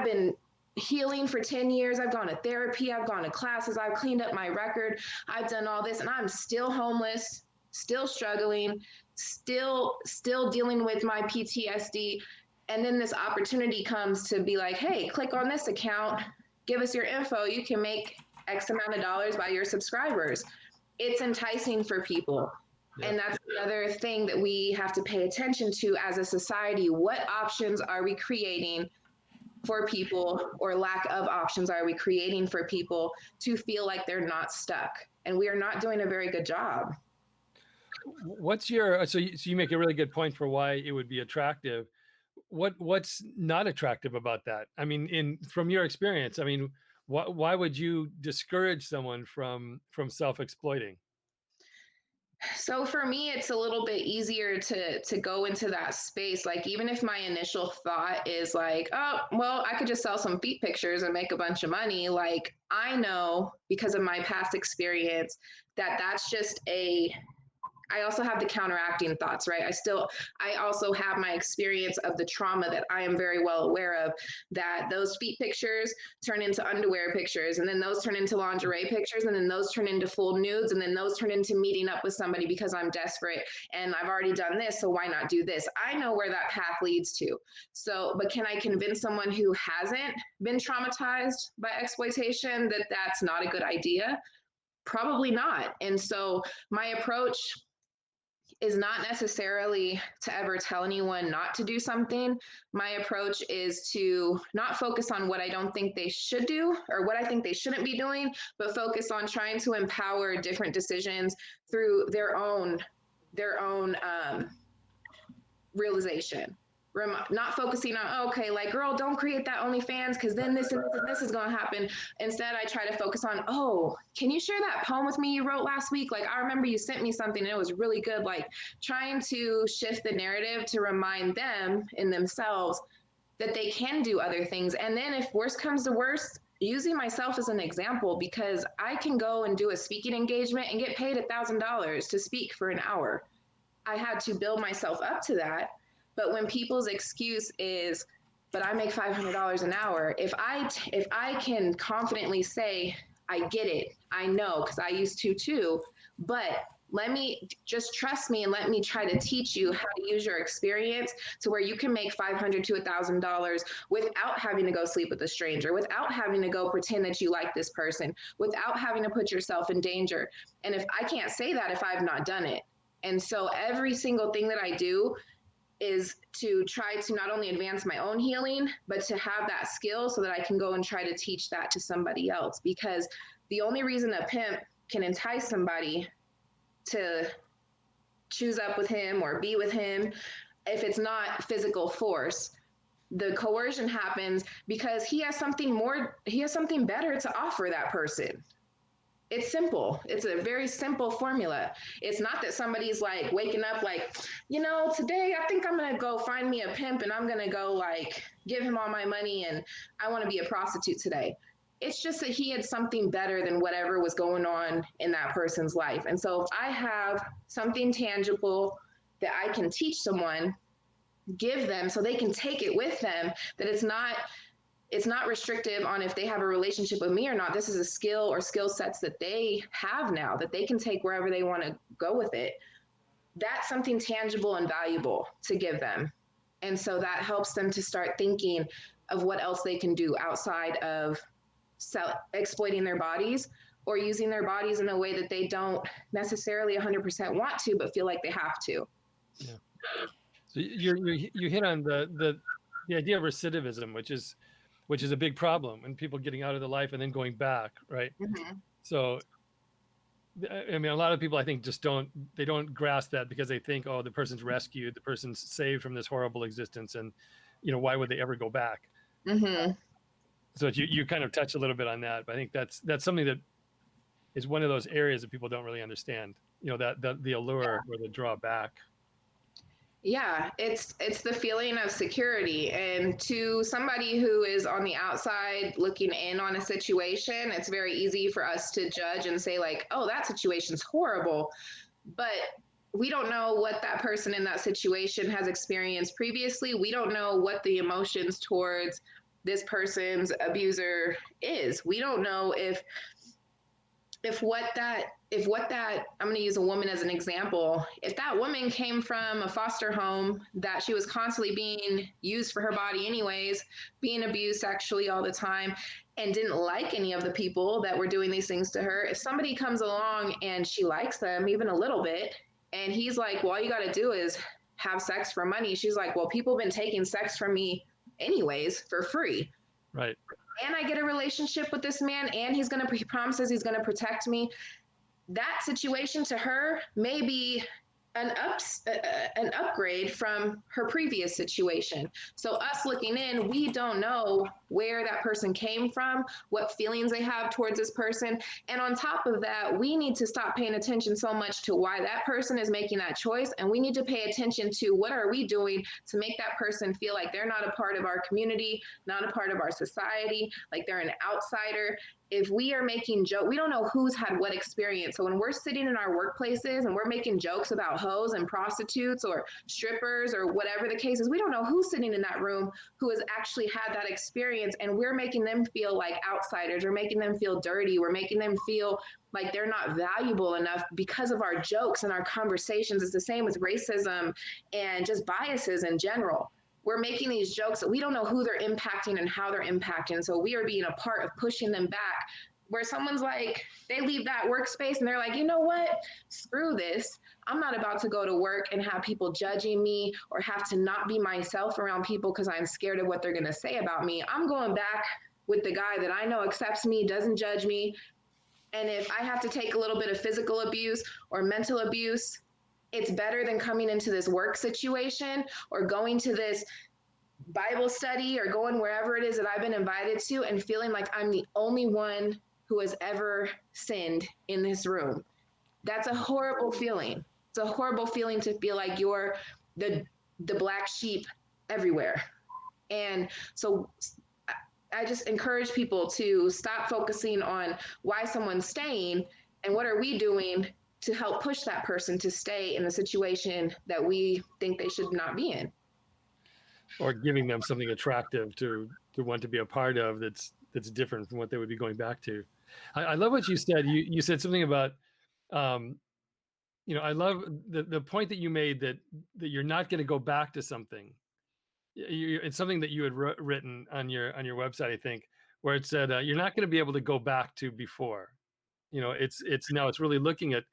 been healing for 10 years. I've gone to therapy. I've gone to classes. I've cleaned up my record. I've done all this and I'm still homeless, still struggling, still dealing with my PTSD. And then this opportunity comes to be like, hey, click on this account, give us your info. You can make X amount of dollars by your subscribers. It's enticing for people. Yeah. And that's another thing that we have to pay attention to as a society. What options are we creating for people, or lack of options are we creating for people to feel like they're not stuck? And we are not doing a very good job. What's your, so you make a really good point for why it would be attractive. What's not attractive about that? I mean, from your experience, I mean, why would you discourage someone from self-exploiting? So for me, it's a little bit easier to go into that space. Like, even if my initial thought is like, oh, well, I could just sell some feet pictures and make a bunch of money. Like, I know because of my past experience that that's just I also have the counteracting thoughts, right? I also have my experience of the trauma that I am very well aware of, that those feet pictures turn into underwear pictures, and then those turn into lingerie pictures, and then those turn into full nudes, and then those turn into meeting up with somebody because I'm desperate and I've already done this, so why not do this? I know where that path leads to. So, but can I convince someone who hasn't been traumatized by exploitation that that's not a good idea? Probably not. And so my approach is not necessarily to ever tell anyone not to do something. My approach is to not focus on what I don't think they should do or what I think they shouldn't be doing, but focus on trying to empower different decisions through their own realization. Not focusing on, oh, okay, like, girl, don't create that OnlyFans because then this is going to happen. Instead, I try to focus on, oh, can you share that poem with me you wrote last week? Like, I remember you sent me something and it was really good. Like, trying to shift the narrative to remind them in themselves that they can do other things. And then if worst comes to worst, using myself as an example, because I can go and do a speaking engagement and get paid $1,000 to speak for an hour. I had to build myself up to that. But when people's excuse is, but I make $500 an hour, if I can confidently say, I get it, I know, because I used to too, but let me just trust me and let me try to teach you how to use your experience to where you can make $500 to $1,000 without having to go sleep with a stranger, without having to go pretend that you like this person, without having to put yourself in danger. And if I can't say that if I've not done it. And so every single thing that I do is to try to not only advance my own healing, but to have that skill so that I can go and try to teach that to somebody else. Because the only reason a pimp can entice somebody to choose up with him or be with him, if it's not physical force, the coercion happens because he has something better to offer that person. It's simple. It's a very simple formula. It's not that somebody's like waking up like, today I think I'm going to go find me a pimp and I'm going to go like give him all my money and I want to be a prostitute today. It's just that he had something better than whatever was going on in that person's life. And so if I have something tangible that I can teach someone, give them so they can take it with them, that it's not restrictive on if they have a relationship with me or not. This is a skill or skill sets that they have now that they can take wherever they want to go with it. That's something tangible and valuable to give them. And so that helps them to start thinking of what else they can do outside of exploiting their bodies or using their bodies in a way that they don't necessarily 100% want to, but feel like they have to. Yeah. So you hit on the idea of recidivism, which is a big problem, and people getting out of the life and then going back, right? Mm-hmm. So, I mean, a lot of people, I think, just don't grasp that because they think, oh, the person's rescued, the person's saved from this horrible existence, and why would they ever go back? Mm-hmm. So you kind of touched a little bit on that, but I think that's something that is one of those areas that people don't really understand. That the allure or the drawback. Yeah, it's the feeling of security. And to somebody who is on the outside looking in on a situation, it's very easy for us to judge and say like, oh, that situation's horrible. But we don't know what that person in that situation has experienced previously. We don't know what the emotions towards this person's abuser is. We don't know if what that I'm going to use a woman as an example. If that woman came from a foster home that she was constantly being used for her body anyways, being abused sexually all the time, and didn't like any of the people that were doing these things to her, if somebody comes along and she likes them even a little bit, and he's like, well, all you got to do is have sex for money. She's like, well, people have been taking sex from me anyways for free. Right. And I get a relationship with this man, and he promises he's going to protect me. That situation to her may be an upgrade from her previous situation. So us looking in, we don't know where that person came from, what feelings they have towards this person. And on top of that, we need to stop paying attention so much to why that person is making that choice. And we need to pay attention to what are we doing to make that person feel like they're not a part of our community, not a part of our society, like they're an outsider. If we are making jokes, we don't know who's had what experience. So when we're sitting in our workplaces and we're making jokes about hoes and prostitutes or strippers or whatever the case is, we don't know who's sitting in that room who has actually had that experience. And we're making them feel like outsiders. We're making them feel dirty. We're making them feel like they're not valuable enough because of our jokes and our conversations. It's the same with racism and just biases in general. We're making these jokes that we don't know who they're impacting and how they're impacting. So we are being a part of pushing them back, where someone's like, they leave that workspace and they're like, you know what? Screw this. I'm not about to go to work and have people judging me or have to not be myself around people because I'm scared of what they're going to say about me. I'm going back with the guy that I know accepts me, doesn't judge me. And if I have to take a little bit of physical abuse or mental abuse, it's better than coming into this work situation or going to this Bible study or going wherever it is that I've been invited to and feeling like I'm the only one who has ever sinned in this room. That's a horrible feeling. It's a horrible feeling to feel like you're the black sheep everywhere. And so I just encourage people to stop focusing on why someone's staying and what are we doing to help push that person to stay in the situation that we think they should not be in. Or giving them something attractive to want to be a part of that's different from what they would be going back to. I love what you said. You said something about, I love the point that you made that you're not going to go back to something. It's something that you had written on your website, I think, where it said you're not going to be able to go back to before. It's now it's really looking at,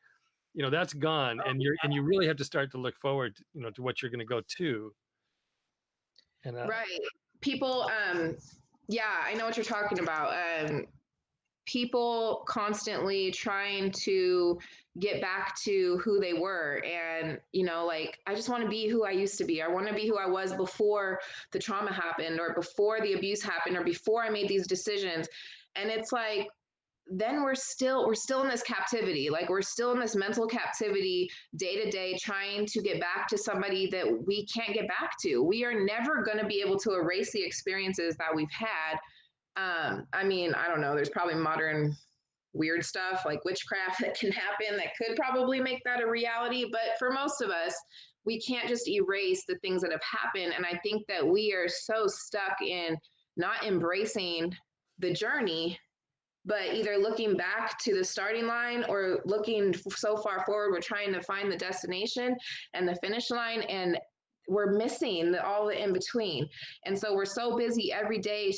that's gone, and you really have to start to look forward, to what you're going to go to. And, right. People, yeah, I know what you're talking about. People constantly trying to get back to who they were. And, like, I just want to be who I used to be. I want to be who I was before the trauma happened or before the abuse happened or before I made these decisions. And it's like, then we're still in this captivity. Like we're still in this mental captivity day to day, trying to get back to somebody that we can't get back to. We are never going to be able to erase the experiences that we've had. I mean, I don't know, there's probably modern weird stuff like witchcraft that can happen that could probably make that a reality. But for most of us, we can't just erase the things that have happened. And I think that we are so stuck in not embracing the journey, but either looking back to the starting line or looking so far forward, we're trying to find the destination and the finish line, and we're missing all the in between. And so we're so busy every day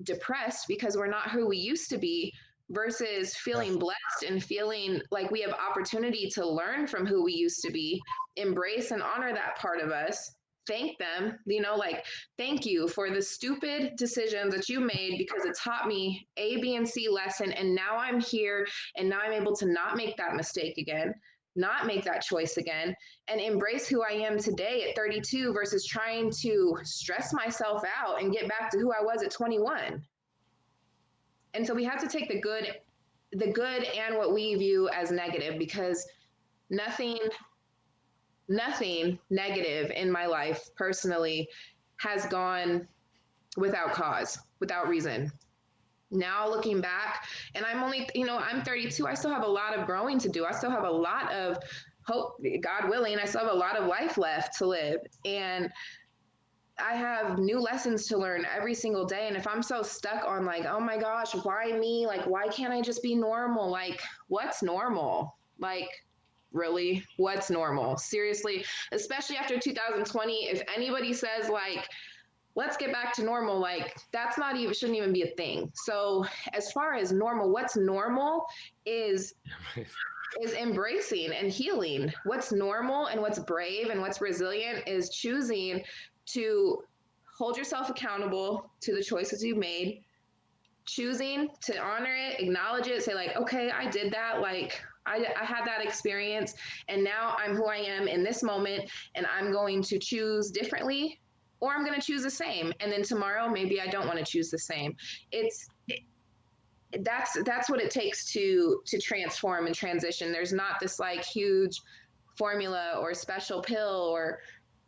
depressed because we're not who we used to be, versus feeling blessed and feeling like we have opportunity to learn from who we used to be, embrace and honor that part of us, thank them, like, thank you for the stupid decisions that you made because it taught me A, B, and C lesson. And now I'm here, and now I'm able to not make that mistake again, not make that choice again, and embrace who I am today at 32 versus trying to stress myself out and get back to who I was at 21. And so we have to take the good and what we view as negative, because nothing negative in my life personally has gone without cause, without reason. Now looking back, and I'm only, I'm 32, I still have a lot of growing to do. I still have a lot of hope, God willing, I still have a lot of life left to live. And I have new lessons to learn every single day. And if I'm so stuck on like, oh my gosh, why me? Like, why can't I just be normal? Like, what's normal? Like, really, what's normal? Seriously, especially after 2020, if anybody says like, let's get back to normal, like that's not even, shouldn't even be a thing. So as far as normal, what's normal is embracing and healing. What's normal and what's brave and what's resilient is choosing to hold yourself accountable to the choices you've made, choosing to honor it, acknowledge it, say like, okay, I did that. Like I had that experience, and now I'm who I am in this moment, and I'm going to choose differently, or I'm going to choose the same. And then tomorrow, maybe I don't want to choose the same. That's what it takes to transform and transition. There's not this like huge formula or special pill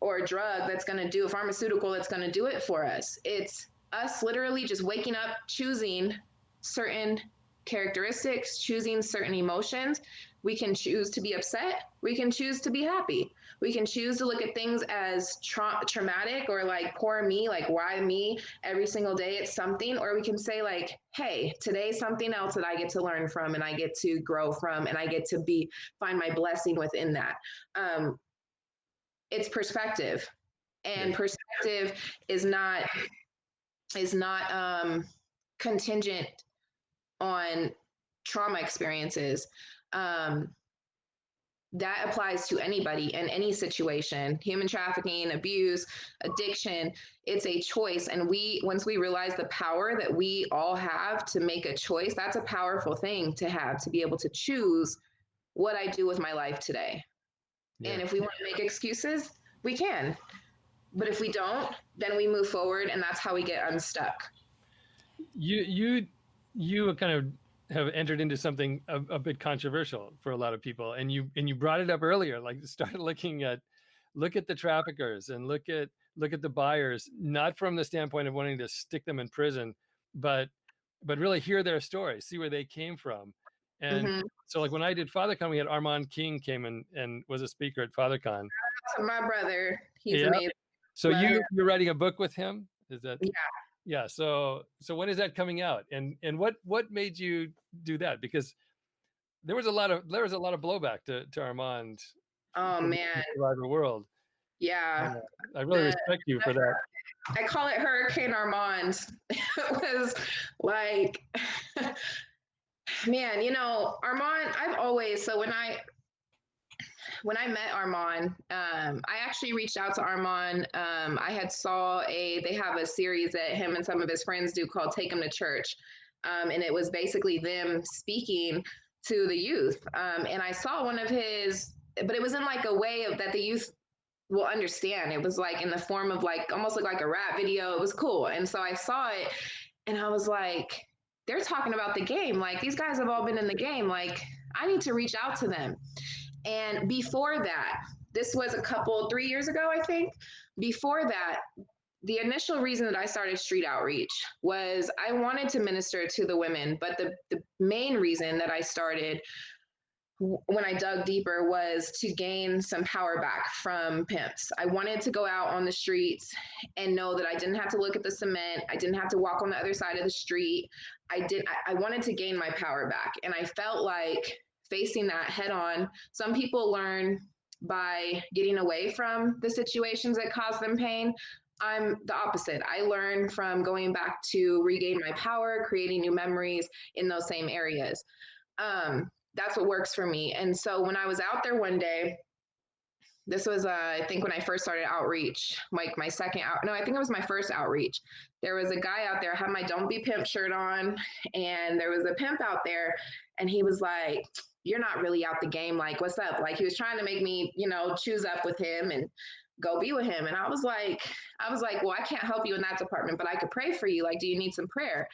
or drug that's going to do, a pharmaceutical that's going to do it for us. It's us literally just waking up, choosing certain characteristics, choosing certain emotions. We can choose to be upset. We can choose to be happy. We can choose to look at things as traumatic or like poor me, like why me? Every single day it's something. Or we can say like, hey, today's something else that I get to learn from, and I get to grow from, and I get to find my blessing within that. It's perspective, and perspective is not contingent on trauma experiences. That applies to anybody in any situation. Human trafficking, abuse, addiction, it's a choice. And once we realize the power that we all have to make a choice, that's a powerful thing to have, to be able to choose what I do with my life today. Yeah. And if we want to make excuses, we can. But if we don't, then we move forward, and that's how we get unstuck. You kind of have entered into something a bit controversial for a lot of people, and you brought it up earlier, like start look at the traffickers and look at the buyers, not from the standpoint of wanting to stick them in prison, but really hear their story, see where they came from. And so like when I did FatherCon, we had Armand King came and was a speaker at FatherCon. My brother, he's amazing. So you're writing a book with him? Is that? Yeah. So when is that coming out? And what made you do that? Because there was a lot of blowback to Armand. Oh man. Survivor World. Yeah. I really respect you for that. I call it Hurricane Armand. It was like, man, Armand, I've always, so when I met Armand, I actually reached out to Armand. I had they have a series that him and some of his friends do called Take Him to Church. And it was basically them speaking to the youth. And I saw one of his, but it was in like a way of that the youth will understand. It was like in the form of like, almost like a rap video. It was cool. And so I saw it and I was like, they're talking about the game. Like, these guys have all been in the game. Like, I need to reach out to them. And before that, this was 3 years ago, I think. Before that, the initial reason that I started street outreach was I wanted to minister to the women, but the main reason that I started when I dug deeper was to gain some power back from pimps. I wanted to go out on the streets and know that I didn't have to look at the cement. I didn't have to walk on the other side of the street. I wanted to gain my power back. And I felt like facing that head on, some people learn by getting away from the situations that cause them pain. I'm the opposite. I learned from going back to regain my power, creating new memories in those same areas. That's what works for me. And so when I was out there one day, this was, I think when I first started outreach, like my second I think it was my first outreach. There was a guy out there, had my Don't Be Pimp shirt on, and there was a pimp out there, and he was like, "You're not really out the game. Like, what's up?" Like, he was trying to make me, choose up with him and go be with him. And I was like, well, I can't help you in that department, but I could pray for you. Like, do you need some prayer?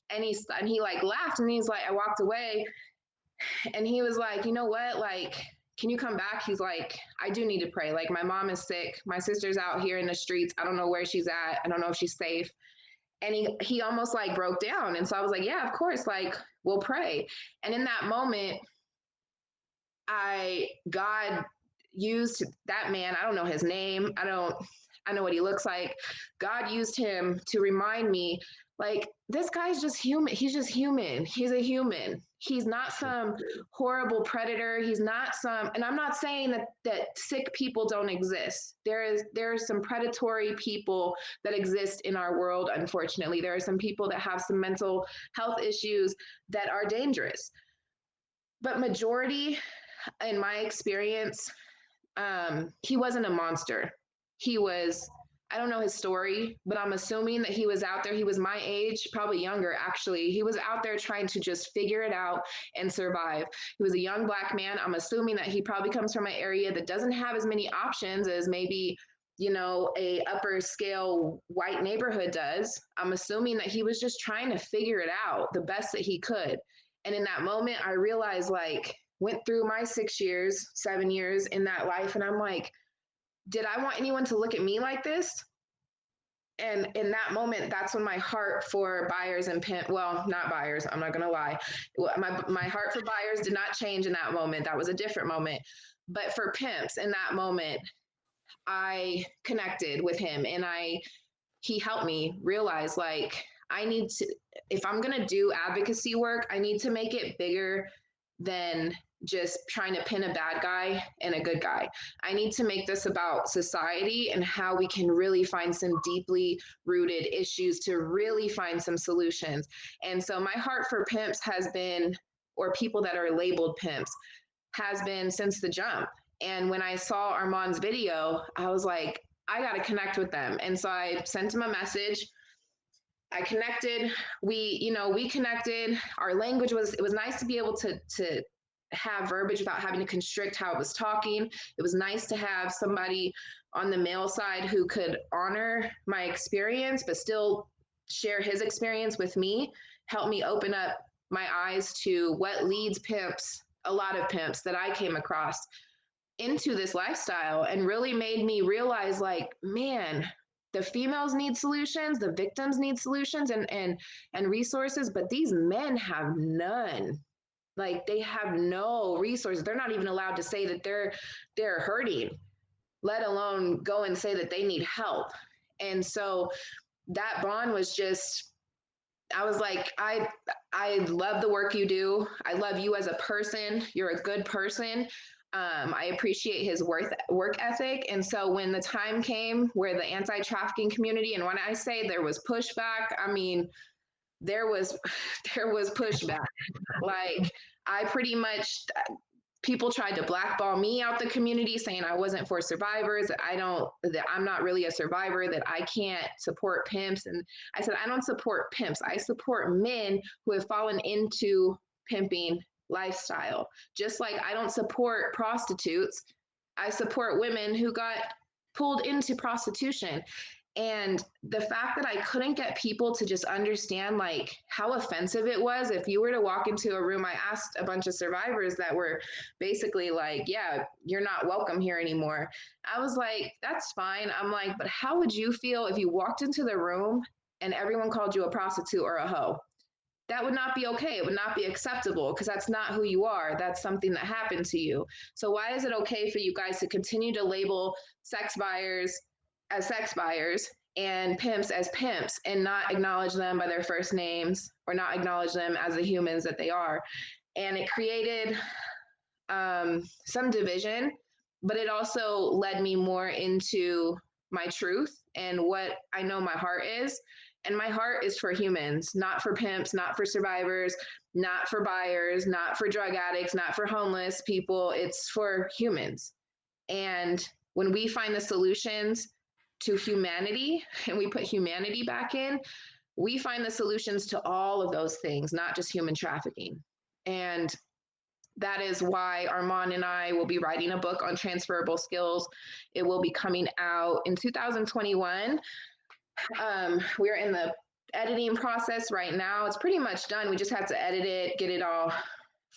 And he like laughed, and he's like, I walked away. And he was like, you know what? Like, can you come back? He's like, I do need to pray. Like, my mom is sick. My sister's out here in the streets. I don't know where she's at. I don't know if she's safe. And he almost like broke down. And so I was like, yeah, of course. Like, we'll pray. And in that moment, God used that man. I don't know his name. I know what he looks like. God used him to remind me, like, this guy's just human. He's just human. He's a human. He's not some horrible predator. He's not and I'm not saying that sick people don't exist. There are some predatory people that exist in our world, unfortunately. There are some people that have some mental health issues that are dangerous. But majority, in my experience, he wasn't a monster. He was, I don't know his story, but I'm assuming that he was out there. He was my age, probably younger, actually. He was out there trying to just figure it out and survive. He was a young Black man. I'm assuming that he probably comes from an area that doesn't have as many options as maybe, a upper scale white neighborhood does. I'm assuming that he was just trying to figure it out the best that he could. And in that moment, I realized, like, went through my 7 years in that life, and I'm like, did I want anyone to look at me like this? And in that moment, that's when my heart for buyers and not buyers, I'm not gonna lie. My heart for buyers did not change in that moment. That was a different moment. But for pimps, in that moment, I connected with him, and he helped me realize, like, if I'm gonna do advocacy work, I need to make it bigger than just trying to pin a bad guy and a good guy. I need to make this about society and how we can really find some deeply rooted issues to really find some solutions. And so my heart for pimps has been, or people that are labeled pimps, has been since the jump. And when I saw Armand's video, I was like, I got to connect with them. And so I sent him a message. I connected. We connected. Our language it was nice to be able to have verbiage without having to constrict how I was talking. It was nice to have somebody on the male side who could honor my experience, but still share his experience with me, help me open up my eyes to what leads pimps, a lot of pimps that I came across, into this lifestyle, and really made me realize, like, man, the females need solutions, the victims need solutions and resources, but these men have none. Like, they have no resources. They're not even allowed to say that they're hurting, let alone go and say that they need help. And so that bond was just, I was like, I love the work you do. I love you as a person. You're a good person. I appreciate his work ethic. And so when the time came where the anti-trafficking community, and when I say there was pushback, I mean, there was pushback. Like, I pretty much, people tried to blackball me out the community, saying I wasn't for survivors, that I'm not really a survivor, that I can't support pimps. And I said, I don't support pimps. I support men who have fallen into pimping lifestyle. Just like I don't support prostitutes, I support women who got pulled into prostitution. And the fact that I couldn't get people to just understand like how offensive it was. If you were to walk into a room, I asked a bunch of survivors that were basically like, yeah, you're not welcome here anymore. I was like, that's fine. I'm like, but how would you feel if you walked into the room and everyone called you a prostitute or a hoe? That would not be okay. It would not be acceptable because that's not who you are. That's something that happened to you. So why is it okay for you guys to continue to label sex buyers as sex buyers and pimps as pimps and not acknowledge them by their first names or not acknowledge them as the humans that they are? And it created some division, but it also led me more into my truth and what I know my heart is. And my heart is for humans, not for pimps, not for survivors, not for buyers, not for drug addicts, not for homeless people. It's for humans. And when we find the solutions to humanity and we put humanity back in, we find the solutions to all of those things, not just human trafficking. And that is why Armand and I will be writing a book on transferable skills. It will be coming out in 2021. We're in the editing process right now. It's pretty much done. We just have to edit it, get it all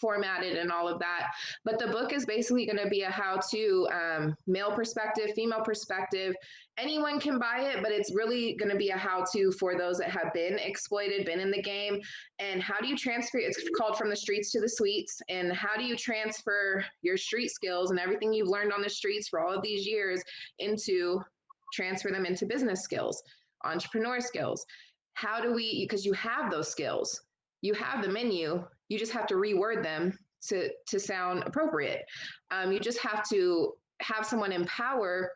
formatted and all of that. But the book is basically going to be a how-to, male perspective, female perspective. Anyone can buy it, but it's really going to be a how-to for those that have been exploited, been in the game. And how do you transfer, it's called From the Streets to the Suites. And how do you transfer your street skills and everything you've learned on the streets for all of these years transfer them into business skills, entrepreneur skills? How do we, because you have those skills, you have them in you, you just have to reword them to sound appropriate. You just have to have someone empower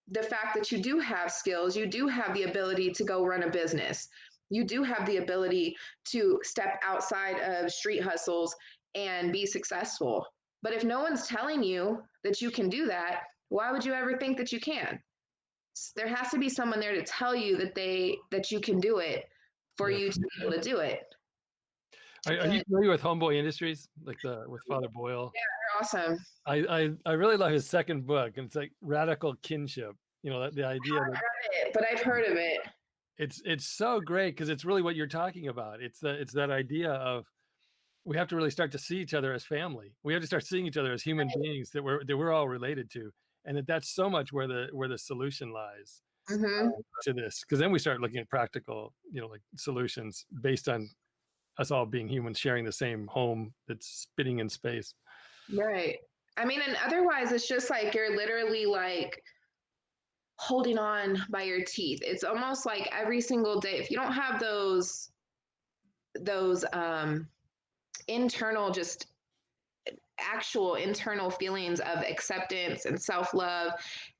the fact that you do have skills, you do have the ability to go run a business, you do have the ability to step outside of street hustles and be successful. But if no one's telling you that you can do that, why would you ever think that you can? There has to be someone there to tell you that you can do it for you to be able to do it. Are you familiar with Homeboy Industries, like with Father Boyle? Yeah, they're awesome. I really love his second book, and it's like radical kinship. You know, the idea. I haven't read it, but I've heard of it. It's so great because it's really what you're talking about. It's that idea of we have to really start to see each other as family. We have to start seeing each other as human beings that we're all related to, and that's so much where the solution lies to this. Because then we start looking at practical, like solutions based on us all being humans sharing the same home that's spitting in space. Right. I mean, and otherwise it's just like you're literally like holding on by your teeth. It's almost like every single day, if you don't have those internal, just actual internal feelings of acceptance and self-love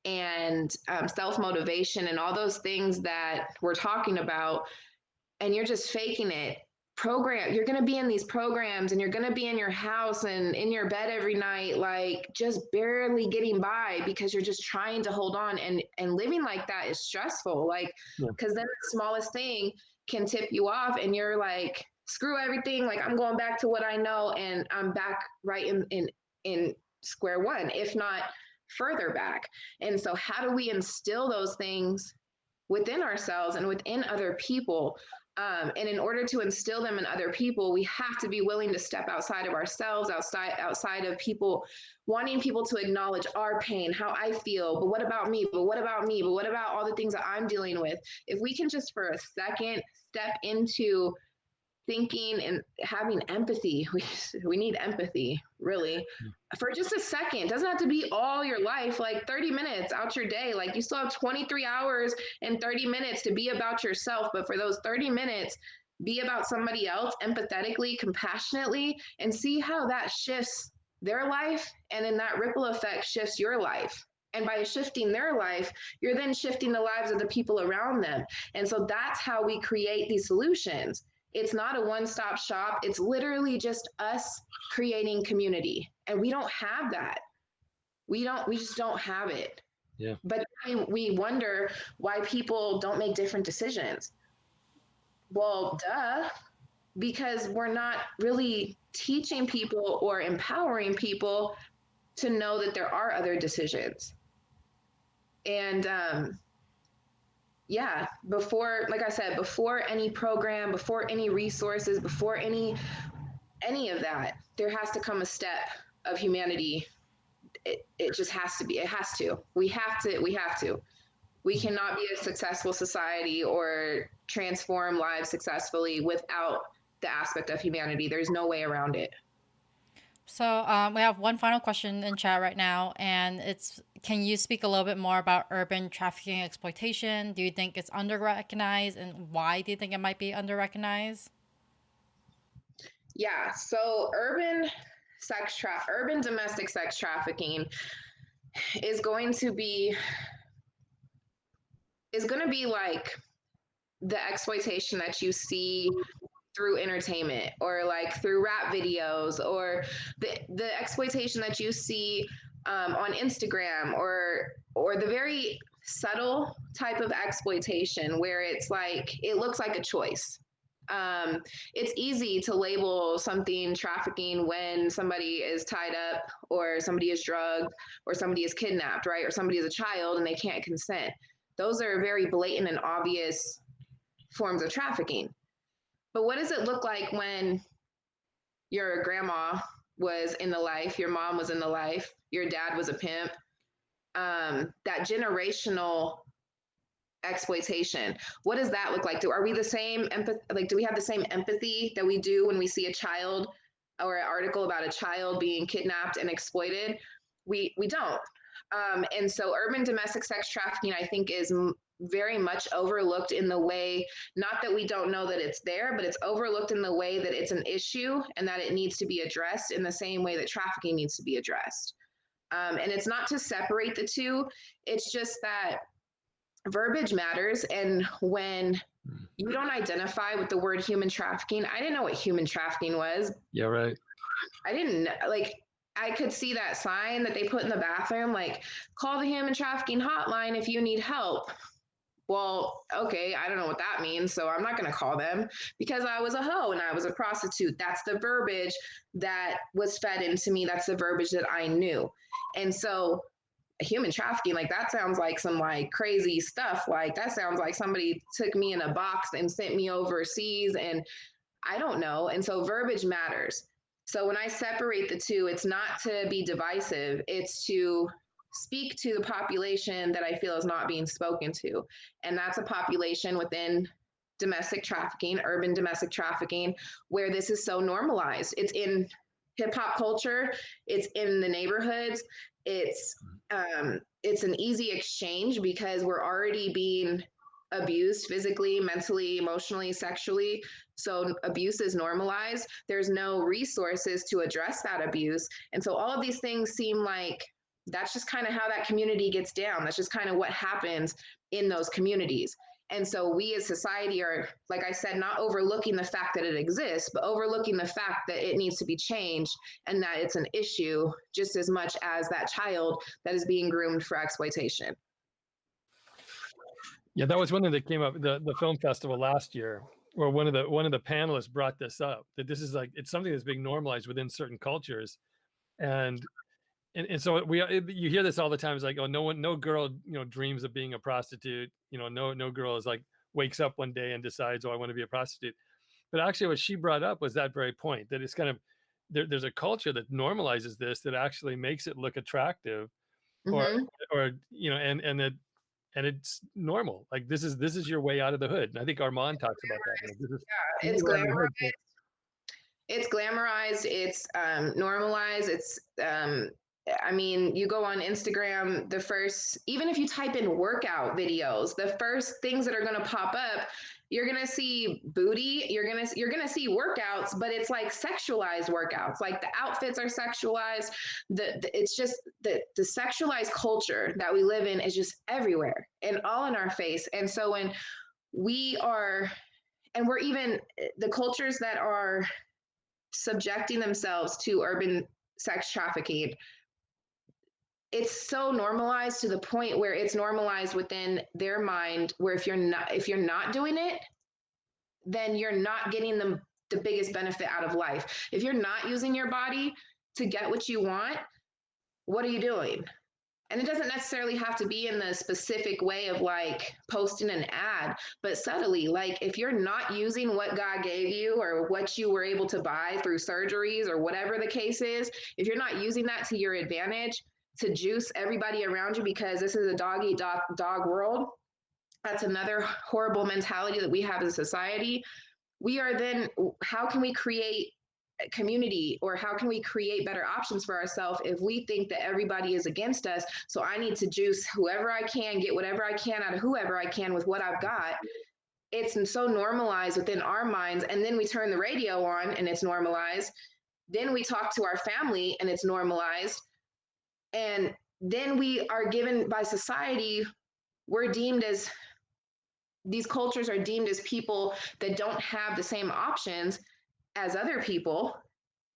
and self-motivation and all those things that we're talking about, and you're just faking it, you're going to be in these programs and you're going to be in your house and in your bed every night, like just barely getting by because you're just trying to hold on, and living like that is stressful. Like, because then the smallest thing can tip you off and you're like, screw everything. Like, I'm going back to what I know and I'm back right in square one, if not further back. And so how do we instill those things within ourselves and within other people? And in order to instill them in other people, we have to be willing to step outside of ourselves, outside of people, wanting people to acknowledge our pain, how I feel, but what about me? But what about me? But what about all the things that I'm dealing with? If we can just for a second step into thinking and having empathy, we need empathy, really, for just a second. It doesn't have to be all your life, like 30 minutes out your day. Like, you still have 23 hours and 30 minutes to be about yourself, but for those 30 minutes, be about somebody else empathetically, compassionately, and see how that shifts their life, and then that ripple effect shifts your life. And by shifting their life, you're then shifting the lives of the people around them. And so that's how we create these solutions. It's not a one-stop shop. It's literally just us creating community. And we don't have that. We just don't have it. Yeah. But we wonder why people don't make different decisions. Well, duh, because we're not really teaching people or empowering people to know that there are other decisions. And yeah, before, like I said, before any program, before any resources, before any of that, there has to come a step of humanity. It just has to be. It has to. We have to. We have to. We cannot be a successful society or transform lives successfully without the aspect of humanity. There's no way around it. So we have one final question in chat right now, and it's: can you speak a little bit more about urban trafficking exploitation? Do you think it's under-recognized, and why do you think it might be under-recognized? Yeah. So urban domestic sex trafficking is going to be like the exploitation that you see through entertainment, or like through rap videos, or the exploitation that you see on Instagram, or the very subtle type of exploitation where it's like it looks like a choice. It's easy to label something trafficking when somebody is tied up, or somebody is drugged, or somebody is kidnapped, right? Or somebody is a child and they can't consent. Those are very blatant and obvious forms of trafficking. But what does it look like when your grandma was in the life, your mom was in the life, your dad was a pimp? That generational exploitation. What does that look like? Are we the same empathy? Like, do we have the same empathy that we do when we see a child or an article about a child being kidnapped and exploited? We don't. And so urban domestic sex trafficking, I think, is very much overlooked in the way, not that we don't know that it's there, but it's overlooked in the way that it's an issue and that it needs to be addressed in the same way that trafficking needs to be addressed. And it's not to separate the two. It's just that verbiage matters. And when you don't identify with the word human trafficking, I didn't know what human trafficking was. Yeah, right. I didn't like, I could see that sign that they put in the bathroom, like, call the human trafficking hotline if you need help. Well, okay, I don't know what that means, so I'm not going to call them because I was a hoe and I was a prostitute. That's the verbiage that was fed into me. That's the verbiage that I knew. And so human trafficking, like, that sounds like some like crazy stuff. Like, that sounds like somebody took me in a box and sent me overseas, and I don't know. And so verbiage matters. So when I separate the two, it's not to be divisive, it's to speak to the population that I feel is not being spoken to. And that's a population within domestic trafficking, urban domestic trafficking, where this is so normalized. It's in hip hop culture, it's in the neighborhoods, it's an easy exchange because we're already being abused physically, mentally, emotionally, sexually. So abuse is normalized. There's no resources to address that abuse. And so all of these things seem like that's just kind of how that community gets down. That's just kind of what happens in those communities. And so we as society are, like I said, not overlooking the fact that it exists, but overlooking the fact that it needs to be changed and that it's an issue just as much as that child that is being groomed for exploitation. Yeah, that was one thing that came up the film festival last year, where one of the panelists brought this up, that this is like, it's something that's being normalized within certain cultures, and so you hear this all the time. It's like, oh, no girl, dreams of being a prostitute. No girl is like wakes up one day and decides, oh, I want to be a prostitute. But actually, what she brought up was that very point, that it's kind of there's a culture that normalizes this, that actually makes it look attractive, Mm-hmm. or and it's normal. Like, this is your way out of the hood. And I think Armand talks about that. Like, It's glamorized. It's glamorized. It's normalized. It's I mean, you go on Instagram, even if you type in workout videos, the first things that are going to pop up, you're going to see booty, you're going to see workouts, but it's like sexualized workouts. Like, the outfits are sexualized. It's just the sexualized culture that we live in is just everywhere and all in our face. And so when we're even the cultures that are subjecting themselves to urban sex trafficking, it's so normalized to the point where it's normalized within their mind, where if you're not doing it, then you're not getting the biggest benefit out of life. If you're not using your body to get what you want, what are you doing? And it doesn't necessarily have to be in the specific way of like posting an ad, but subtly, like if you're not using what God gave you or what you were able to buy through surgeries or whatever the case is, if you're not using that to your advantage to juice everybody around you because this is a dog eat dog world, that's another horrible mentality that we have as a society. We are then, how can we create community, or how can we create better options for ourselves if we think that everybody is against us? So I need to juice whoever I can, get whatever I can out of whoever I can with what I've got. It's so normalized within our minds. And then we turn the radio on and it's normalized. Then we talk to our family and it's normalized. And then we are given by society, we're deemed as, these cultures are deemed as people that don't have the same options as other people.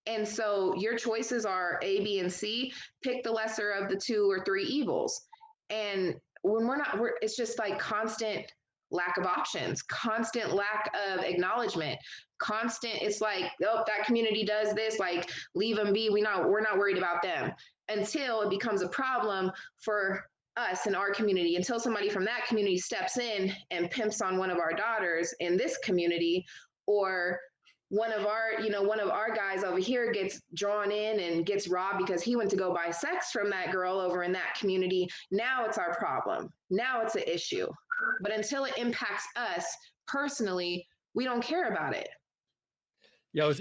And so your choices are A, B, and C. Pick the lesser of the 2 or 3 evils. And when it's just like constant lack of options, constant lack of acknowledgement, constant, it's like, oh, that community does this, like leave them be. We're not worried about them, until it becomes a problem for us in our community, until somebody from that community steps in and pimps on one of our daughters in this community, or one of our guys over here gets drawn in and gets robbed because he went to go buy sex from that girl over in that community. Now it's our problem. Now it's an issue. But until it impacts us personally, we don't care about it. Yeah, what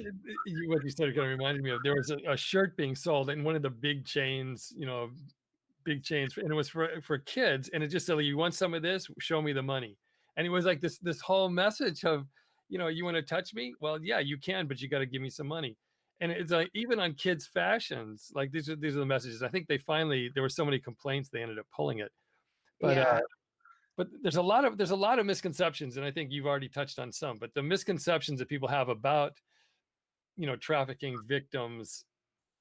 you said kind of reminded me of, there was a shirt being sold in one of the big chains, and it was for kids, and it just said, you want some of this? Show me the money. And it was like this whole message of, you want to touch me? Well, yeah, you can, but you got to give me some money. And it's like, even on kids' fashions, like these are the messages. I think there were so many complaints, they ended up pulling it. But Yeah. but there's a lot of misconceptions, and I think you've already touched on some. But the misconceptions that people have about, trafficking victims,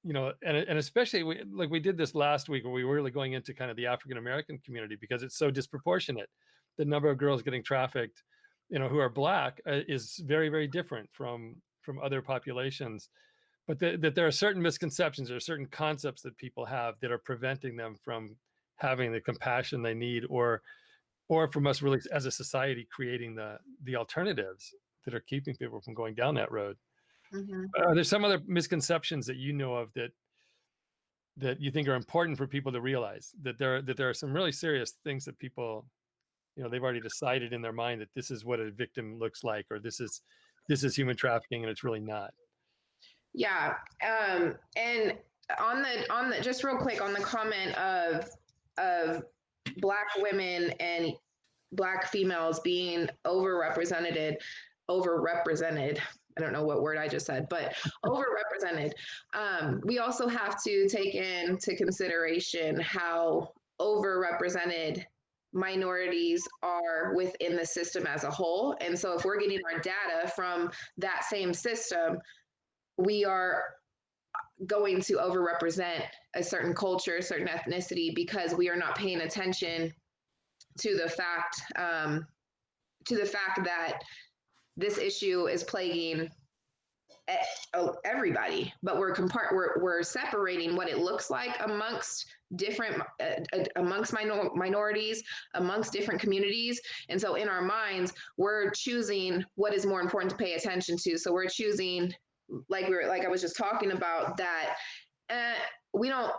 and especially we did this last week, where we were really going into kind of the African American community, because it's so disproportionate. The number of girls getting trafficked, who are Black, is very, very different from other populations. But that there are certain misconceptions, or certain concepts that people have that are preventing them from having the compassion they need, or from us really as a society creating the alternatives that are keeping people from going down that road. Mm-hmm. Are there some other misconceptions that you know of that you think are important for people to realize, that there are some really serious things that people, they've already decided in their mind that this is what a victim looks like, or this is human trafficking, and it's really not? Yeah. And on the just real quick on the comment of Black women and Black females being overrepresented. I don't know what word I just said, but overrepresented. We also have to take into consideration how overrepresented minorities are within the system as a whole. And so if we're getting our data from that same system, we are going to overrepresent a certain culture, a certain ethnicity, because we are not paying attention to the fact that this issue is plaguing everybody, but we're separating what it looks like amongst different minorities, amongst different communities. And so in our minds, we're choosing what is more important to pay attention to. So we're choosing, like I was just talking about, that we don't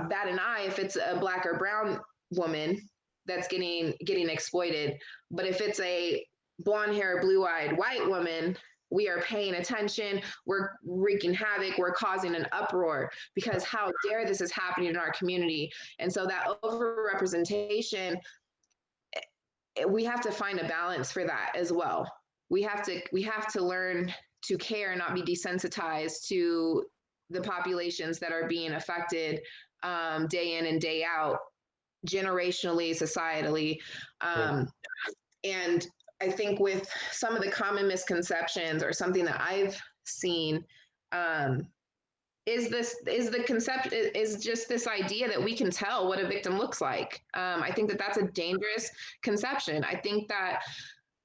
bat an eye if it's a Black or brown woman that's getting exploited. But if it's a blonde hair, blue-eyed white woman, we are paying attention. We're wreaking havoc. We're causing an uproar, because how dare this is happening in our community. And so that overrepresentation, we have to find a balance for that as well. We have to learn to care and not be desensitized to the populations that are being affected day in and day out, generationally, societally. And I think with some of the common misconceptions, or something that I've seen, is just this idea that we can tell what a victim looks like. I think that that's a dangerous conception. I think that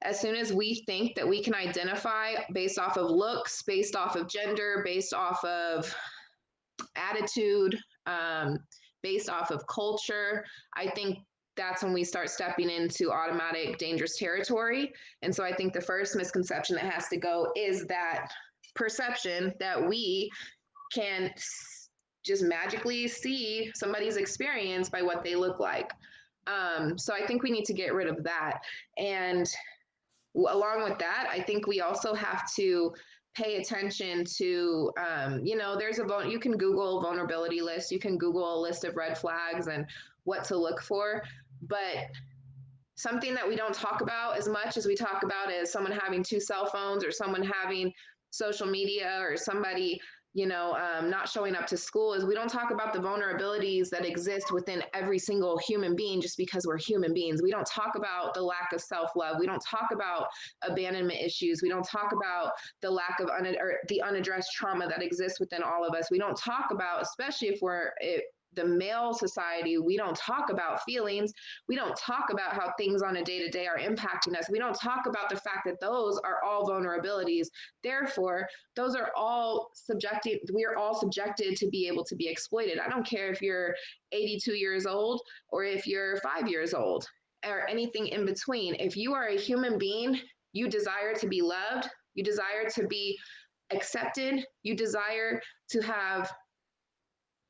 as soon as we think that we can identify based off of looks, based off of gender, based off of attitude, based off of culture, I think that's when we start stepping into automatic dangerous territory. And so I think the first misconception that has to go is that perception that we can just magically see somebody's experience by what they look like. So I think we need to get rid of that. And along with that, I think we also have to pay attention to, there's you can Google vulnerability list, you can Google a list of red flags and what to look for. But something that we don't talk about as much as we talk about is someone having 2 cell phones, or someone having social media, or somebody, not showing up to school, is we don't talk about the vulnerabilities that exist within every single human being just because we're human beings. We don't talk about the lack of self-love. We don't talk about abandonment issues. We don't talk about the lack of the unaddressed trauma that exists within all of us. We don't talk about, especially if we're the male society, we don't talk about feelings. We don't talk about how things on a day-to-day are impacting us. We don't talk about the fact that those are all vulnerabilities. Therefore, those are all subjected. We are all subjected to be able to be exploited. I don't care if you're 82 years old or if you're 5 years old or anything in between. If you are a human being, you desire to be loved. You desire to be accepted. You desire to have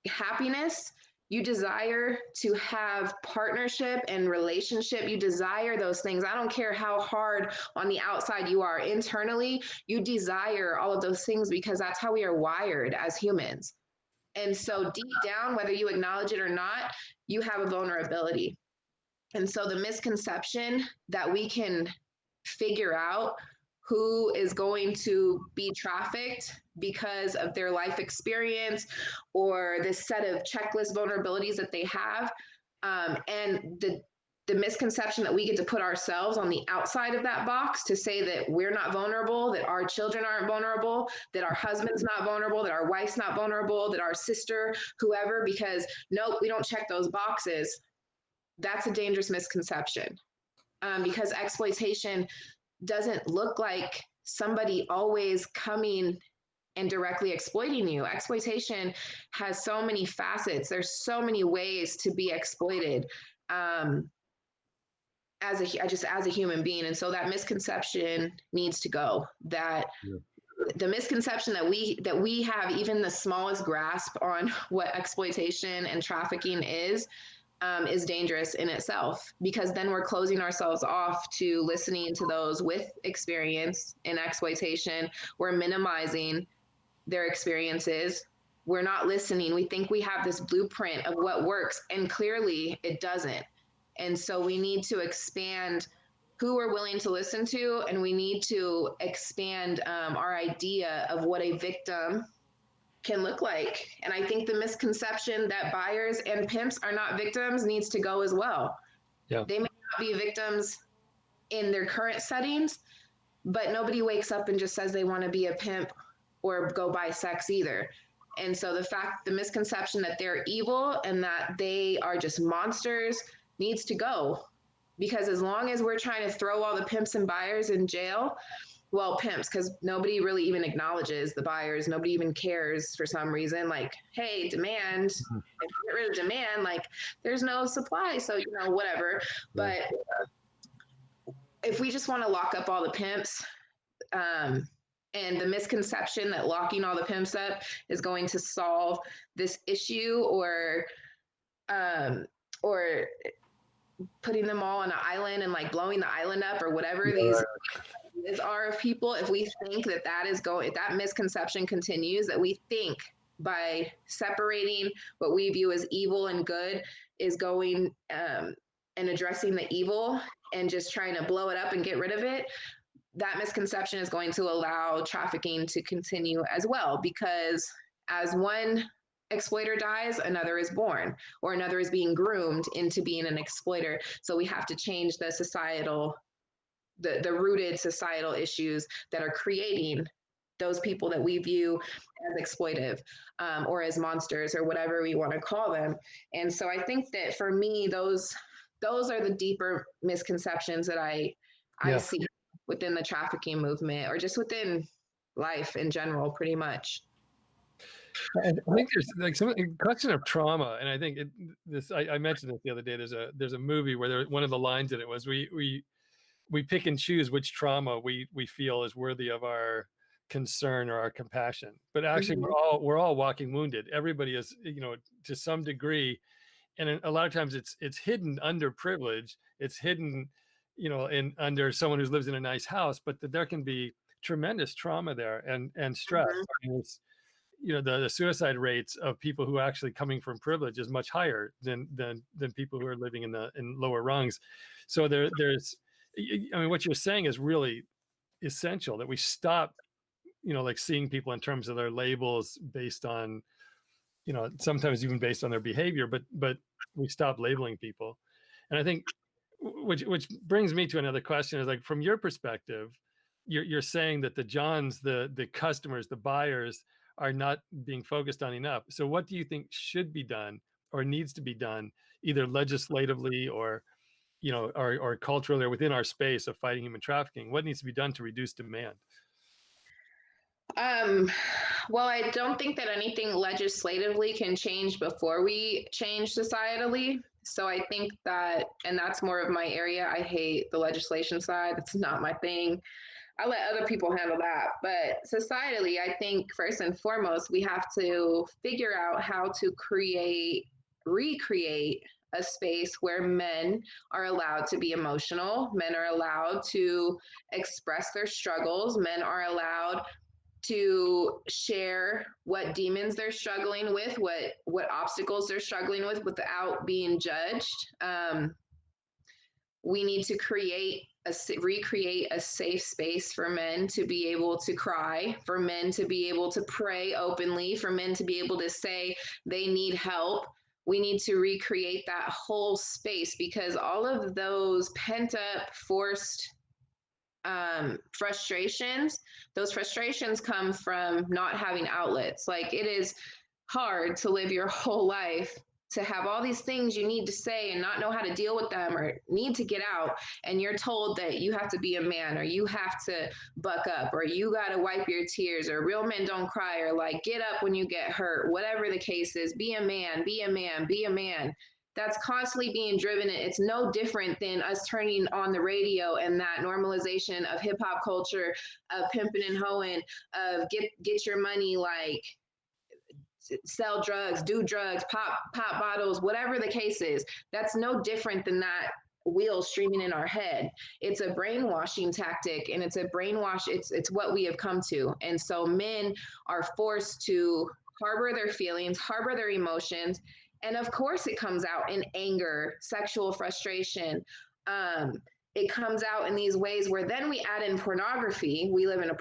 happiness. You desire to have partnership and relationship. You desire those things. I don't care how hard on the outside you are. Internally, you desire all of those things because that's how we are wired as humans. And so deep down, whether you acknowledge it or not, you have a vulnerability. And so the misconception that we can figure out who is going to be trafficked because of their life experience or this set of checklist vulnerabilities that they have, and the misconception that we get to put ourselves on the outside of that box to say that we're not vulnerable, that our children aren't vulnerable, that our husband's not vulnerable, that our wife's not vulnerable, that our sister, whoever, because nope, we don't check those boxes. That's a dangerous misconception, because exploitation doesn't look like somebody always coming and directly exploiting you. Exploitation has so many facets. There's so many ways to be exploited as a human being. And so that misconception needs to go. That the misconception that we have even the smallest grasp on what exploitation and trafficking is dangerous in itself, because then we're closing ourselves off to listening to those with experience in exploitation. We're minimizing their experiences. We're not listening. We think we have this blueprint of what works, and clearly it doesn't. And so we need to expand who we're willing to listen to, and we need to expand our idea of what a victim can look like. And I think the misconception that buyers and pimps are not victims needs to go as well. Yeah. They may not be victims in their current settings, but nobody wakes up and just says they want to be a pimp or go buy sex either. And so the misconception that they're evil and that they are just monsters needs to go, because as long as we're trying to throw all the pimps and buyers in jail, well, pimps, because nobody really even acknowledges the buyers. Nobody even cares for some reason. Like, hey, demand, if you get rid of demand, like there's no supply. So, whatever. But if we just want to lock up all the pimps, and the misconception that locking all the pimps up is going to solve this issue, or putting them all on an island and like blowing the island up or whatever these are of people, if we think if that misconception continues, that we think by separating what we view as evil and good is going and addressing the evil and just trying to blow it up and get rid of it, that misconception is going to allow trafficking to continue as well, because as one exploiter dies, another is born, or another is being groomed into being an exploiter. So we have to change the rooted societal issues that are creating those people that we view as exploitive, or as monsters, or whatever we want to call them. And so I think that for me, those are the deeper misconceptions that I see within the trafficking movement, or just within life in general, pretty much. I think there's like some question of trauma, and I think I mentioned this the other day. There's a movie where one of the lines in it was we pick and choose which trauma we feel is worthy of our concern or our compassion. But actually, we're all walking wounded. Everybody is, to some degree, and a lot of times it's hidden under privilege. It's hidden, in under someone who lives in a nice house, but there can be tremendous trauma there and stress. I mean, the suicide rates of people who are actually coming from privilege is much higher than people who are living in lower rungs. So there's, I mean, what you're saying is really essential, that we stop, like seeing people in terms of their labels based on, sometimes even based on their behavior, but we stop labeling people. And I think, which brings me to another question, is like, from your perspective, you're saying that the Johns, the customers, the buyers, are not being focused on enough. So what do you think should be done or needs to be done, either legislatively or, or culturally, or within our space of fighting human trafficking? What needs to be done to reduce demand? Well, I don't think that anything legislatively can change before we change societally. So I think that, and that's more of my area. I hate the legislation side. It's not my thing. I let other people handle that. But societally, I think first and foremost, we have to figure out how to recreate a space where men are allowed to be emotional. Men are allowed to express their struggles. Men are allowed to share what demons they're struggling with, what obstacles they're struggling with, without being judged. We need to recreate a safe space for men to be able to cry, for men to be able to pray openly, for men to be able to say they need help. We need to recreate that whole space, because all of those pent up, forced frustrations, those frustrations come from not having outlets. Like, it is hard to live your whole life to have all these things you need to say and not know how to deal with them or need to get out. And you're told that you have to be a man, or you have to buck up, or you got to wipe your tears, or real men don't cry, or like, get up when you get hurt, whatever the case is, be a man, be a man, be a man. That's constantly being driven. It's no different than us turning on the radio and that normalization of hip hop culture, of pimping and hoeing, of get your money, like sell drugs, do drugs, pop bottles, whatever the case is. That's no different than that wheel streaming in our head. It's a brainwashing tactic, and it's what we have come to. And so men are forced to harbor their feelings, harbor their emotions. And of course it comes out in anger, sexual frustration. It comes out in these ways where then we add in pornography. We live in a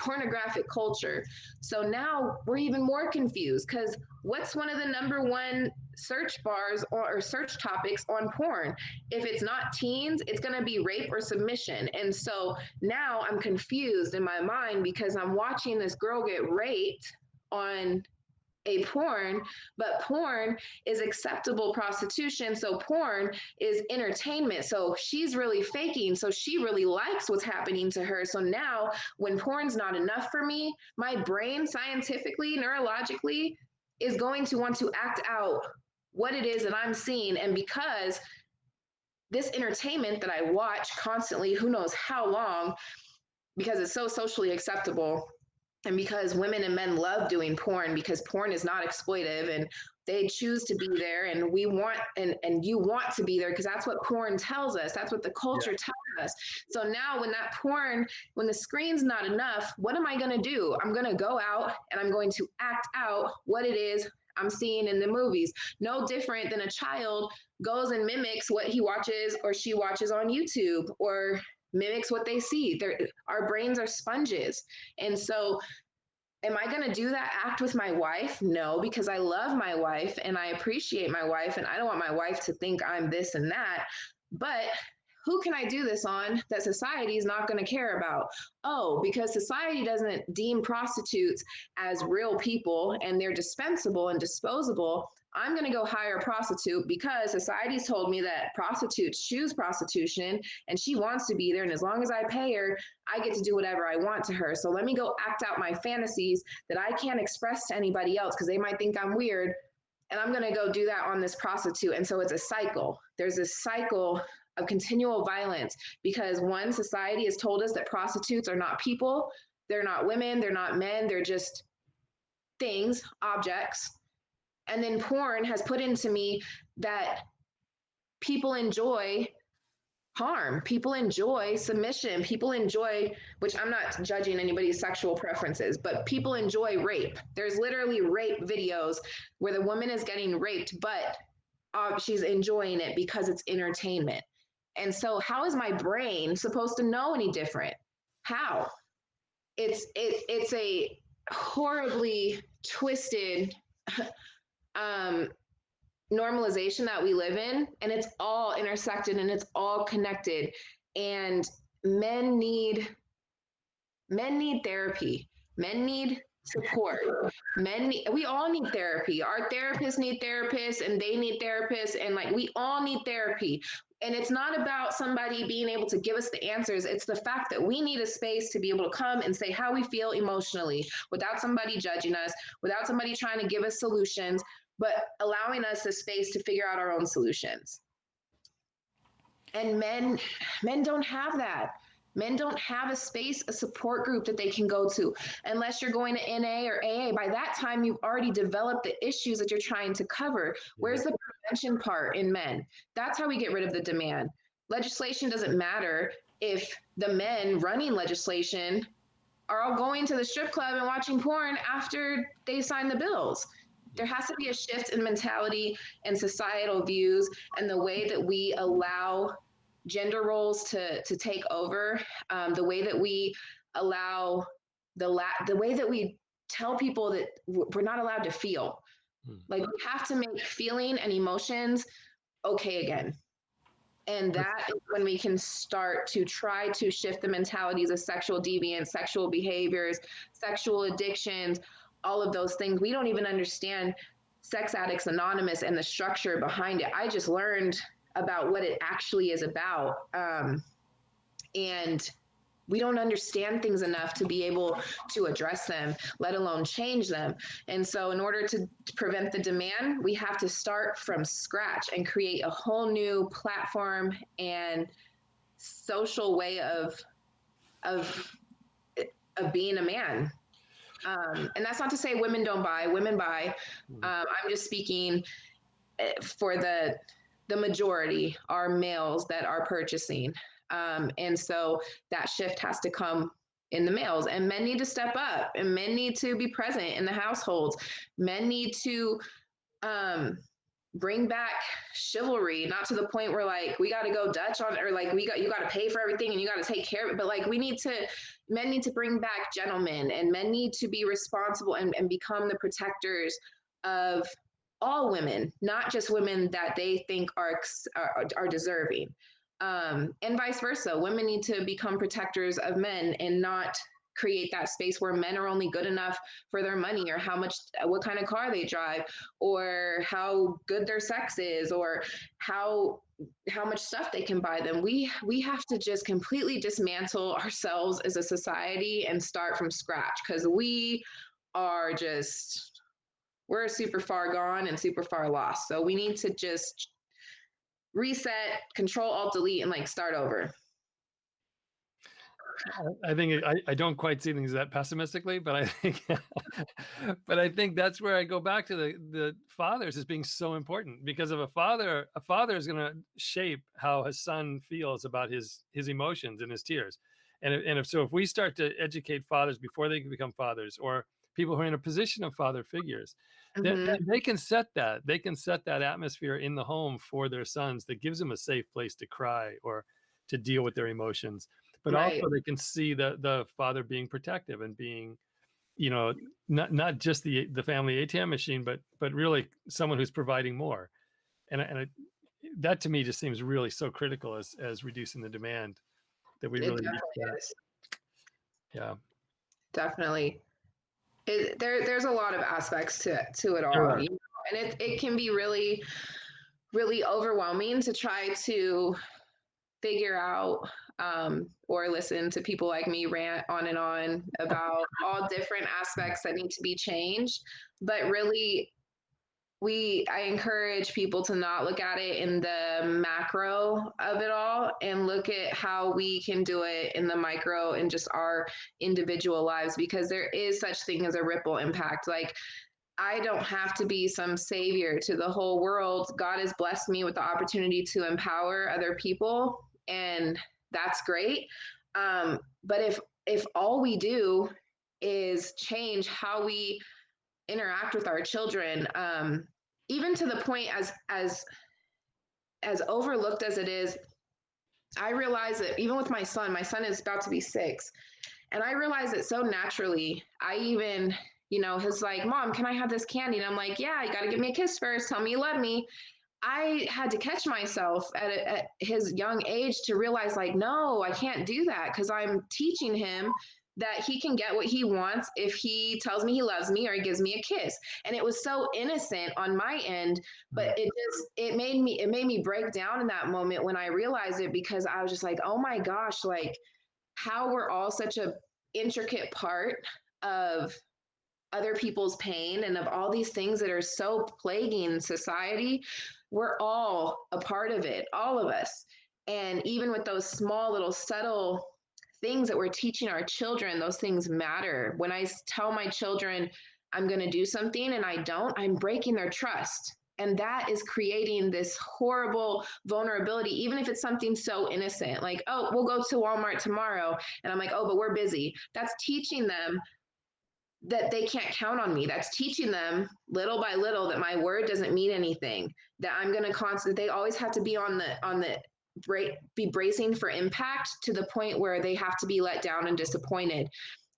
pornographic culture. So now we're even more confused, because what's one of the number one search bars or search topics on porn? If it's not teens, it's going to be rape or submission. And so now I'm confused in my mind, because I'm watching this girl get raped on a porn, but porn is acceptable prostitution. So porn is entertainment. So she's really faking. So she really likes what's happening to her. So now when porn's not enough for me, my brain scientifically, neurologically is going to want to act out what it is that I'm seeing. And because this entertainment that I watch constantly, who knows how long, because it's so socially acceptable, and because women and men love doing porn, because porn is not exploitive and they choose to be there, and we want, and you want to be there, because that's what porn tells us. That's what the culture tells us. So now when the screen's not enough, what am I going to do? I'm going to go out and I'm going to act out what it is I'm seeing in the movies. No different than a child goes and mimics what he watches or she watches on YouTube, or mimics what they see. Our brains are sponges. And so am I going to do that act with my wife? No, because I love my wife and I appreciate my wife, and I don't want my wife to think I'm this and that. But who can I do this on that society is not going to care about? Oh, because society doesn't deem prostitutes as real people and they're dispensable and disposable. I'm going to go hire a prostitute because society's told me that prostitutes choose prostitution and she wants to be there. And as long as I pay her, I get to do whatever I want to her. So let me go act out my fantasies that I can't express to anybody else because they might think I'm weird. And I'm going to go do that on this prostitute. And so it's a cycle. There's a cycle of continual violence because one, society has told us that prostitutes are not people. They're not women. They're not men. They're just things, objects. And then porn has put into me that people enjoy harm. People enjoy submission. People enjoy, which I'm not judging anybody's sexual preferences, but people enjoy rape. There's literally rape videos where the woman is getting raped, but she's enjoying it because it's entertainment. And so how is my brain supposed to know any different? How? It's a horribly twisted normalization that we live in, and it's all intersected and it's all connected. And men need therapy. Men need support. We all need therapy. Our therapists need therapists and they need therapists, and like we all need therapy. And it's not about somebody being able to give us the answers. It's the fact that we need a space to be able to come and say how we feel emotionally without somebody judging us, without somebody trying to give us solutions, but allowing us the space to figure out our own solutions. And men don't have that. Men don't have a space, a support group that they can go to unless you're going to NA or AA. By that time, you've already developed the issues that you're trying to cover. Where's the prevention part in men? That's how we get rid of the demand. Legislation doesn't matter if the men running legislation are all going to the strip club and watching porn after they sign the bills. There has to be a shift in mentality and societal views and the way that we allow gender roles to take over, the way that we allow the way that we tell people that we're not allowed to feel. Like we have to make feeling and emotions okay again. And that is when we can start to try to shift the mentalities of sexual deviance, sexual behaviors, sexual addictions, all of those things. We don't even understand Sex Addicts Anonymous and the structure behind it. I just learned about what it actually is about. And we don't understand things enough to be able to address them, let alone change them. And so in order to prevent the demand, we have to start from scratch and create a whole new platform and social way of being a man. And that's not to say women don't buy, women buy. I'm just speaking for the majority are males that are purchasing. And so that shift has to come in the males, and men need to step up, and men need to be present in the households. Men need to bring back chivalry, not to the point where like we got to go Dutch on, or like you got to pay for everything and you got to take care of it. But like men need to bring back gentlemen, and men need to be responsible and become the protectors of all women, not just women that they think are deserving. And vice versa. Women need to become protectors of men and not create that space where men are only good enough for their money, or what kind of car they drive, or how good their sex is, or how much stuff they can buy them. We have to just completely dismantle ourselves as a society and start from scratch, because we're super far gone and super far lost. So we need to just reset, Control Alt Delete, and like start over. I think I don't quite see things that pessimistically, but I think that's where I go back to the fathers as being so important, because of a father is going to shape how his son feels about his emotions and his tears. And if we start to educate fathers before they can become fathers, or people who are in a position of father figures, then they can set that atmosphere in the home for their sons that gives them a safe place to cry or to deal with their emotions. But also they can see the father being protective and being, not just the family ATM machine, but really someone who's providing more. And that to me just seems really so critical as reducing the demand that we really need that. Yeah, definitely. There's a lot of aspects to it all. Sure. And it can be really, really overwhelming to try to figure out or listen to people like me rant on and on about all different aspects that need to be changed. But really, I encourage people to not look at it in the macro of it all and look at how we can do it in the micro and just our individual lives, because there is such thing as a ripple impact. Like, I don't have to be some savior to the whole world. God has blessed me with the opportunity to empower other people, and that's great. But if all we do is change how we interact with our children, even to the point as overlooked as it is, I realize that even with my son is about to be 6, and I realize it so naturally. I even, he's like, Mom, can I have this candy? And I'm like, yeah, you got to give me a kiss first. Tell me you love me. I had to catch myself at his young age to realize, like, no, I can't do that, because I'm teaching him that he can get what he wants if he tells me he loves me or he gives me a kiss. And it was so innocent on my end, but it made me break down in that moment when I realized it, because I was just like, oh my gosh, like, how we're all such a intricate part of other people's pain and of all these things that are so plaguing society. We're all a part of it, all of us. And even with those small little subtle things that we're teaching our children, those things matter. When I tell my children I'm going to do something and I don't, I'm breaking their trust. And that is creating this horrible vulnerability, even if it's something so innocent, like, oh, we'll go to Walmart tomorrow. And I'm like, oh, but we're busy. That's teaching them that they can't count on me. That's teaching them little by little that my word doesn't mean anything, that I'm going to they always have to be be bracing for impact, to the point where they have to be let down and disappointed.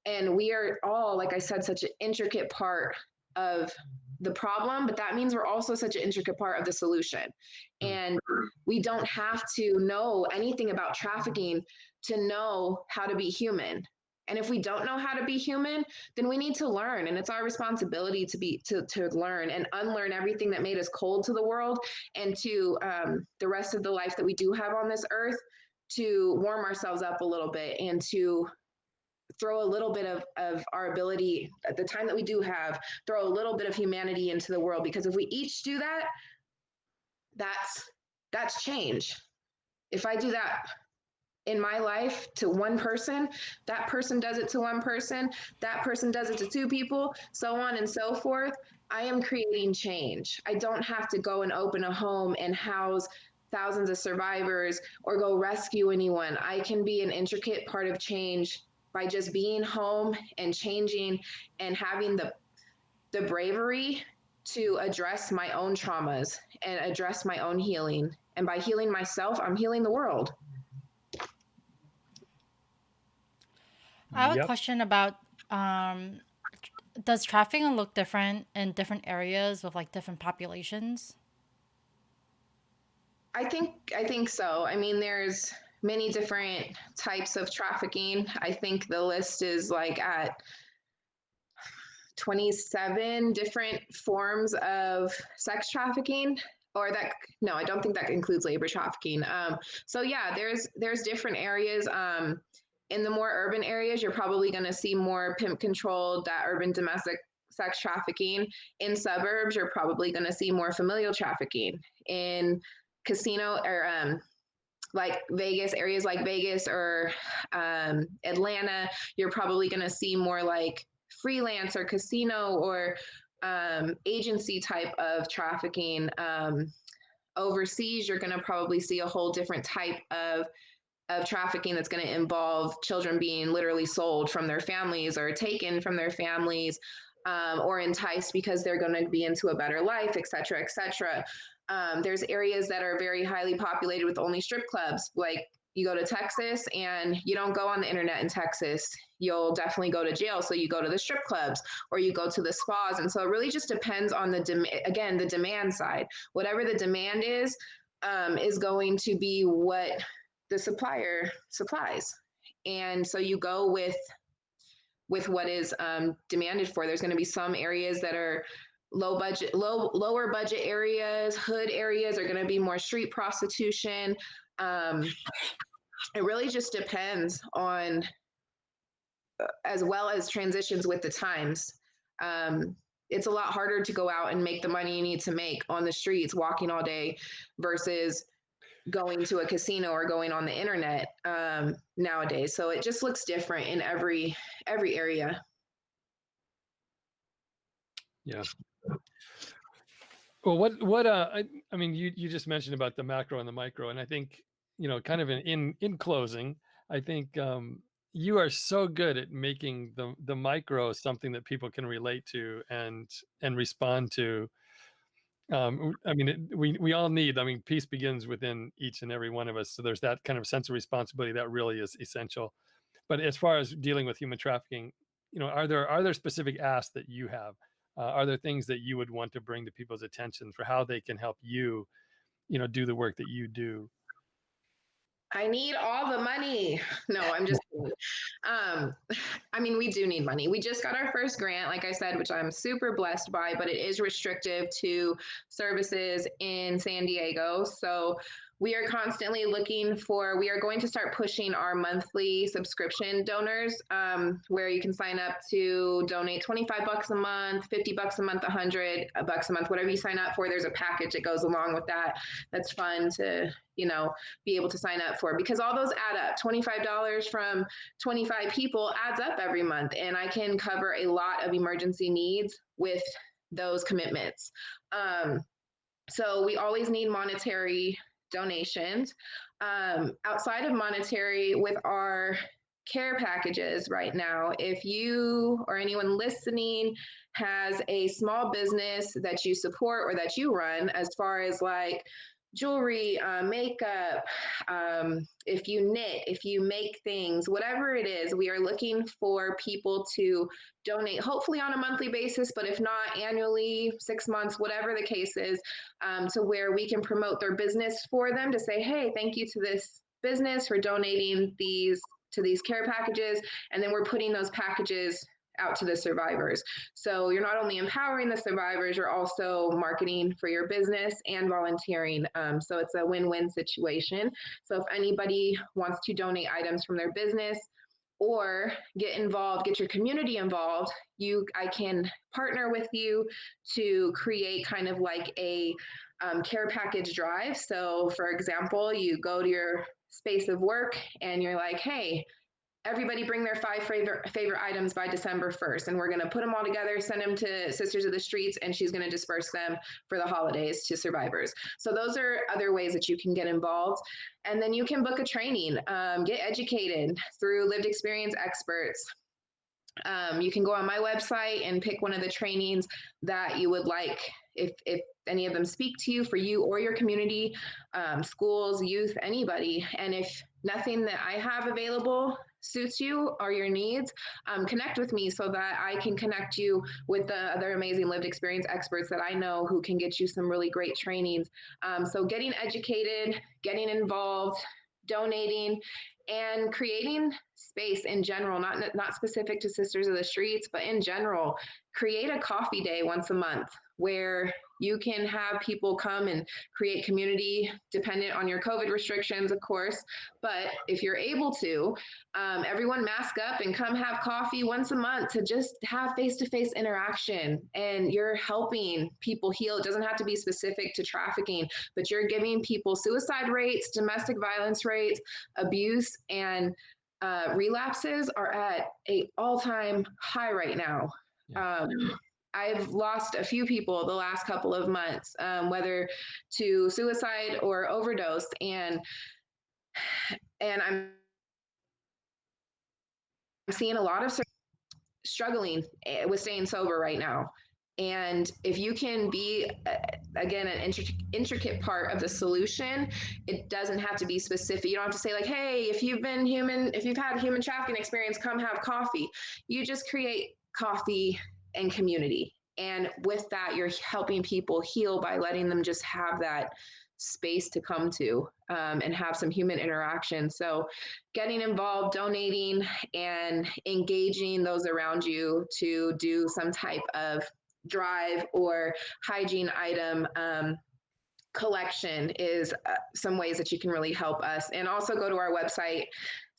And we are all, like I said, such an intricate part of the problem, but that means we're also such an intricate part of the solution. And we don't have to know anything about trafficking to know how to be human. And if we don't know how to be human, then we need to learn. And it's our responsibility to learn and unlearn everything that made us cold to the world, and to the rest of the life that we do have on this earth, to warm ourselves up a little bit and to throw a little bit of our ability at the time that we do have, throw a little bit of humanity into the world. Because if we each do that, that's change. If I do that in my life to one person, that person does it to one person, that person does it to 2 people, so on and so forth. I am creating change. I don't have to go and open a home and house thousands of survivors or go rescue anyone. I can be an intricate part of change by just being home and changing and having the bravery to address my own traumas and address my own healing. And by healing myself, I'm healing the world. I have a Yep. question about does trafficking look different in different areas with like different populations? I think so. I mean, there's many different types of trafficking. I think the list is like at 27 different forms of sex trafficking. Or that, no, I don't think that includes labor trafficking. So yeah, there's different areas. In the more urban areas, you're probably going to see more pimp controlled, that urban domestic sex trafficking. In suburbs, you're probably going to see more familial trafficking. In casino or like Vegas, areas like Vegas or Atlanta, you're probably going to see more like freelance or casino or agency type of trafficking. Overseas, you're going to probably see a whole different type of trafficking that's going to involve children being literally sold from their families or taken from their families, or enticed because they're going to be into a better life, et cetera, et cetera. There's areas that are very highly populated with only strip clubs. Like, you go to Texas and you don't go on the internet in Texas. You'll definitely go to jail. So you go to the strip clubs or you go to the spas. And so it really just depends on the demand side. Whatever the demand is going to be what the supplier supplies. And so you go with what is demanded for. There's going to be some areas that are lower budget areas, hood areas are going to be more street prostitution. It really just depends on, as well as transitions with the times. It's a lot harder to go out and make the money you need to make on the streets, walking all day, versus going to a casino or going on the internet nowadays. So it just looks different in every area. Yeah. Well, I mean, you just mentioned about the macro and the micro, and I think, kind of in closing, I think you are so good at making the micro something that people can relate to and respond to. I mean, we all need, I mean, peace begins within each and every one of us. So there's that kind of sense of responsibility that really is essential. But as far as dealing with human trafficking, are there specific asks that you have? Are there things that you would want to bring to people's attention for how they can help you, do the work that you do? I need all the money. No, I'm just kidding. I mean, we do need money. We just got our first grant, like I said, which I'm super blessed by, but it is restrictive to services in San Diego. So we are constantly looking for, we are going to start pushing our monthly subscription donors, where you can sign up to donate 25 bucks a month, 50 bucks a month, 100 bucks a month, whatever you sign up for. There's a package that goes along with that. That's fun to, be able to sign up for, because all those add up. $25 from 25 people adds up every month, and I can cover a lot of emergency needs with those commitments. So we always need monetary donations. Outside of monetary, with our care packages right now, if you or anyone listening has a small business that you support or that you run, as far as like jewelry, makeup, if you knit, if you make things, whatever it is, we are looking for people to donate, hopefully on a monthly basis, but if not, annually, 6 months, whatever the case is, to where we can promote their business for them, to say, hey, thank you to this business for donating these care packages. And then we're putting those packages out to the survivors. So you're not only empowering the survivors, you're also marketing for your business and volunteering. So it's a win-win situation. So if anybody wants to donate items from their business or get involved, get your community involved, I can partner with you to create kind of like a care package drive. So for example, you go to your space of work and you're like, hey, everybody bring their 5 favorite items by December 1st. And we're going to put them all together, send them to Sisters of the Streets, and she's going to disperse them for the holidays to survivors. So those are other ways that you can get involved. And then you can book a training, get educated through lived experience experts. You can go on my website and pick one of the trainings that you would like, if any of them speak to you, for you or your community, schools, youth, anybody. And if nothing that I have available suits you or your needs, connect with me so that I can connect you with the other amazing lived experience experts that I know who can get you some really great trainings. So getting educated, getting involved, donating, and creating space in general, not specific to Sisters of the Streets, but in general, create a coffee day once a month where you can have people come and create community, dependent on your COVID restrictions, of course. But if you're able to, everyone mask up and come have coffee once a month to just have face-to-face interaction. And you're helping people heal. It doesn't have to be specific to trafficking, but you're giving people suicide rates, domestic violence rates, abuse, and relapses are at an all-time high right now. Yeah. I've lost a few people the last couple of months, whether to suicide or overdose, and I'm seeing a lot of struggling with staying sober right now. And if you can be, again, an intricate part of the solution, it doesn't have to be specific. You don't have to say like, hey, if you've had human trafficking experience, come have coffee. You just create coffee and community. And with that, you're helping people heal by letting them just have that space to come to and have some human interaction. So getting involved, donating, and engaging those around you to do some type of drive or hygiene item collection is some ways that you can really help us. And also go to our website,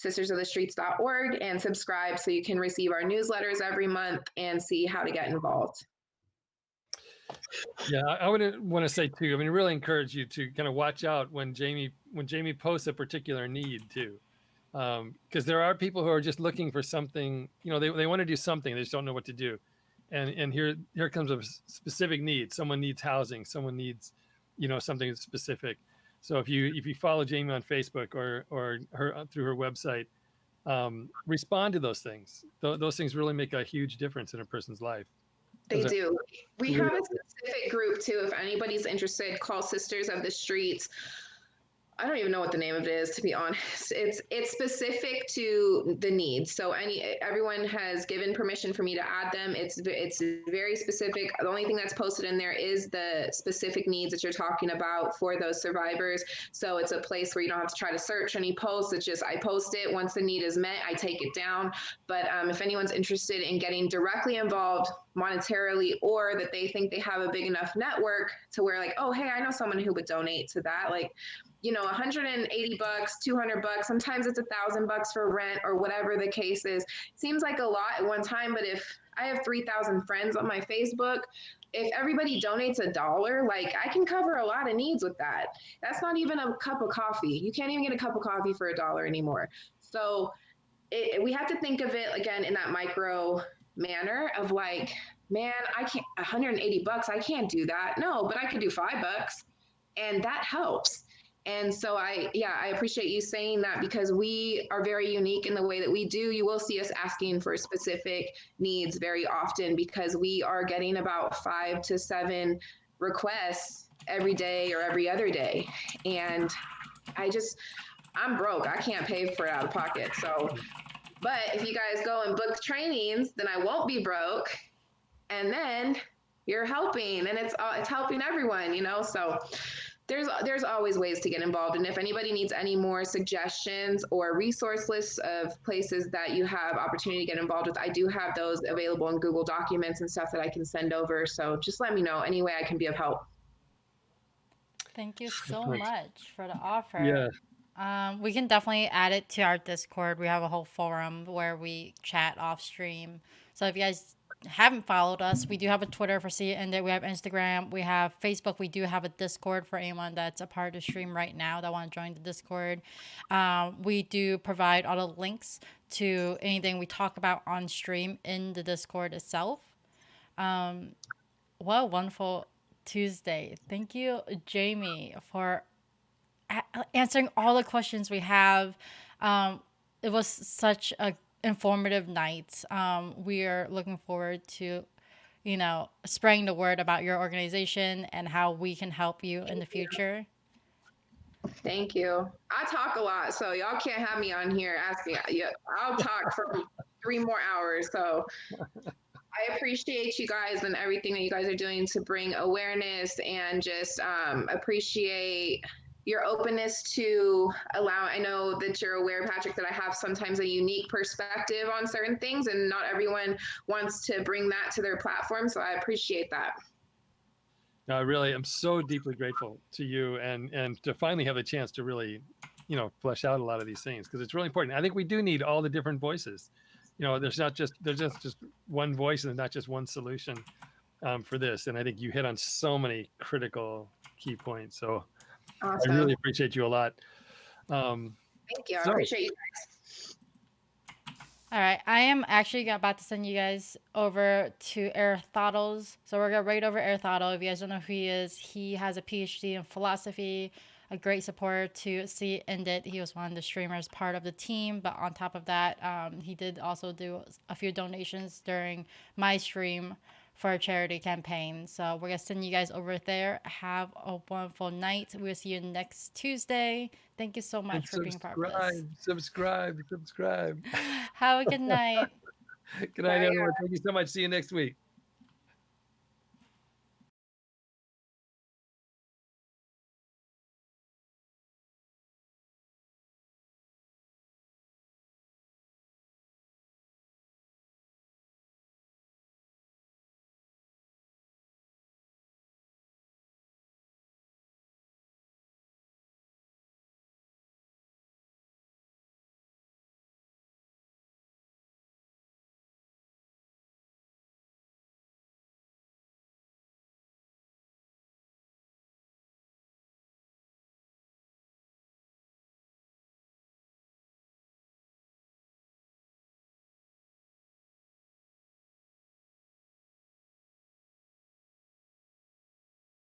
sistersofthestreets.org, and subscribe so you can receive our newsletters every month and see how to get involved. Yeah, I would want to say too. I mean, really encourage you to kind of watch out when Jaimee posts a particular need too, because there are people who are just looking for something. You know, they want to do something, they just don't know what to do, and here comes a specific need. Someone needs housing. Someone needs, you know, something specific. So if you follow Jaimee on Facebook or her through her website, respond to those things. Those things really make a huge difference in a person's life. They do. We have a specific group too. If anybody's interested, call Sisters of the Streets. I don't even know what the name of it is, to be honest. It's specific to the needs. So everyone has given permission for me to add them. It's very specific. The only thing that's posted in there is the specific needs that you're talking about for those survivors. So it's a place where you don't have to try to search any posts. It's just I post it. Once the need is met, I take it down. But if anyone's interested in getting directly involved monetarily, or that they think they have a big enough network to where like, oh, hey, I know someone who would donate to that. Like, you know, $180, $200, sometimes it's $1,000 for rent or whatever the case is. Seems like a lot at one time, but if I have 3,000 friends on my Facebook, if everybody donates $1, like I can cover a lot of needs with that. That's not even a cup of coffee. You can't even get a cup of coffee for $1 anymore. So we have to think of it again in that micro manner of like, man, I can't, $180, I can't do that. No, but I could do $5, and that helps. And so I appreciate you saying that, because we are very unique in the way that we do. You will see us asking for specific needs very often, because we are getting about 5 to 7 requests every day or every other day. And I'm broke. I can't pay for it out of pocket. So, but if you guys go and book trainings, then I won't be broke. And then you're helping, and it's helping everyone, you know? So there's always ways to get involved. And if anybody needs any more suggestions or resource lists of places that you have opportunity to get involved with, I do have those available in Google Documents and stuff that I can send over. So just let me know any way I can be of help. Thank you so much for the offer. Yeah. We can definitely add it to our Discord. We have a whole forum where we chat off stream. So if you guys haven't followed us, we do have a Twitter for See It End It. We have Instagram. We have Facebook. We do have a Discord for anyone that's a part of the stream right now that want to join the Discord. We do provide all the links to anything we talk about on stream in the Discord itself. What a wonderful Tuesday. Thank you, Jaimee, for answering all the questions we have. It was such a informative night. We are looking forward to, you know, spreading the word about your organization and how we can help you in the future. Thank you. I talk a lot, so y'all can't have me on here asking. I'll talk for 3 more hours. So I appreciate you guys and everything that you guys are doing to bring awareness, and just appreciate your openness to allow. I know that you're aware, Patrick, that I have sometimes a unique perspective on certain things, and not everyone wants to bring that to their platform. So I appreciate that. No, really, I'm so deeply grateful to you, and to finally have a chance to really, you know, flesh out a lot of these things, because it's really important. I think we do need all the different voices. You know, there's just one voice, and not just one solution for this. And I think you hit on so many critical key points. So Awesome. I really appreciate you a lot. Thank you. I appreciate you guys. All right, I am actually about to send you guys over to Aristotle. So we're going right over Aristotle. If you guys don't know who he is, he has a PhD in philosophy, a great supporter to See It End It. He was one of the streamers, part of the team. But on top of that, he did also do a few donations during my stream for a charity campaign. So we're going to send you guys over there. Have a wonderful night. We'll see you next Tuesday. Thank you so much for being part of this. Subscribe. Have a good night. Good night, everyone. Thank you so much. See you next week.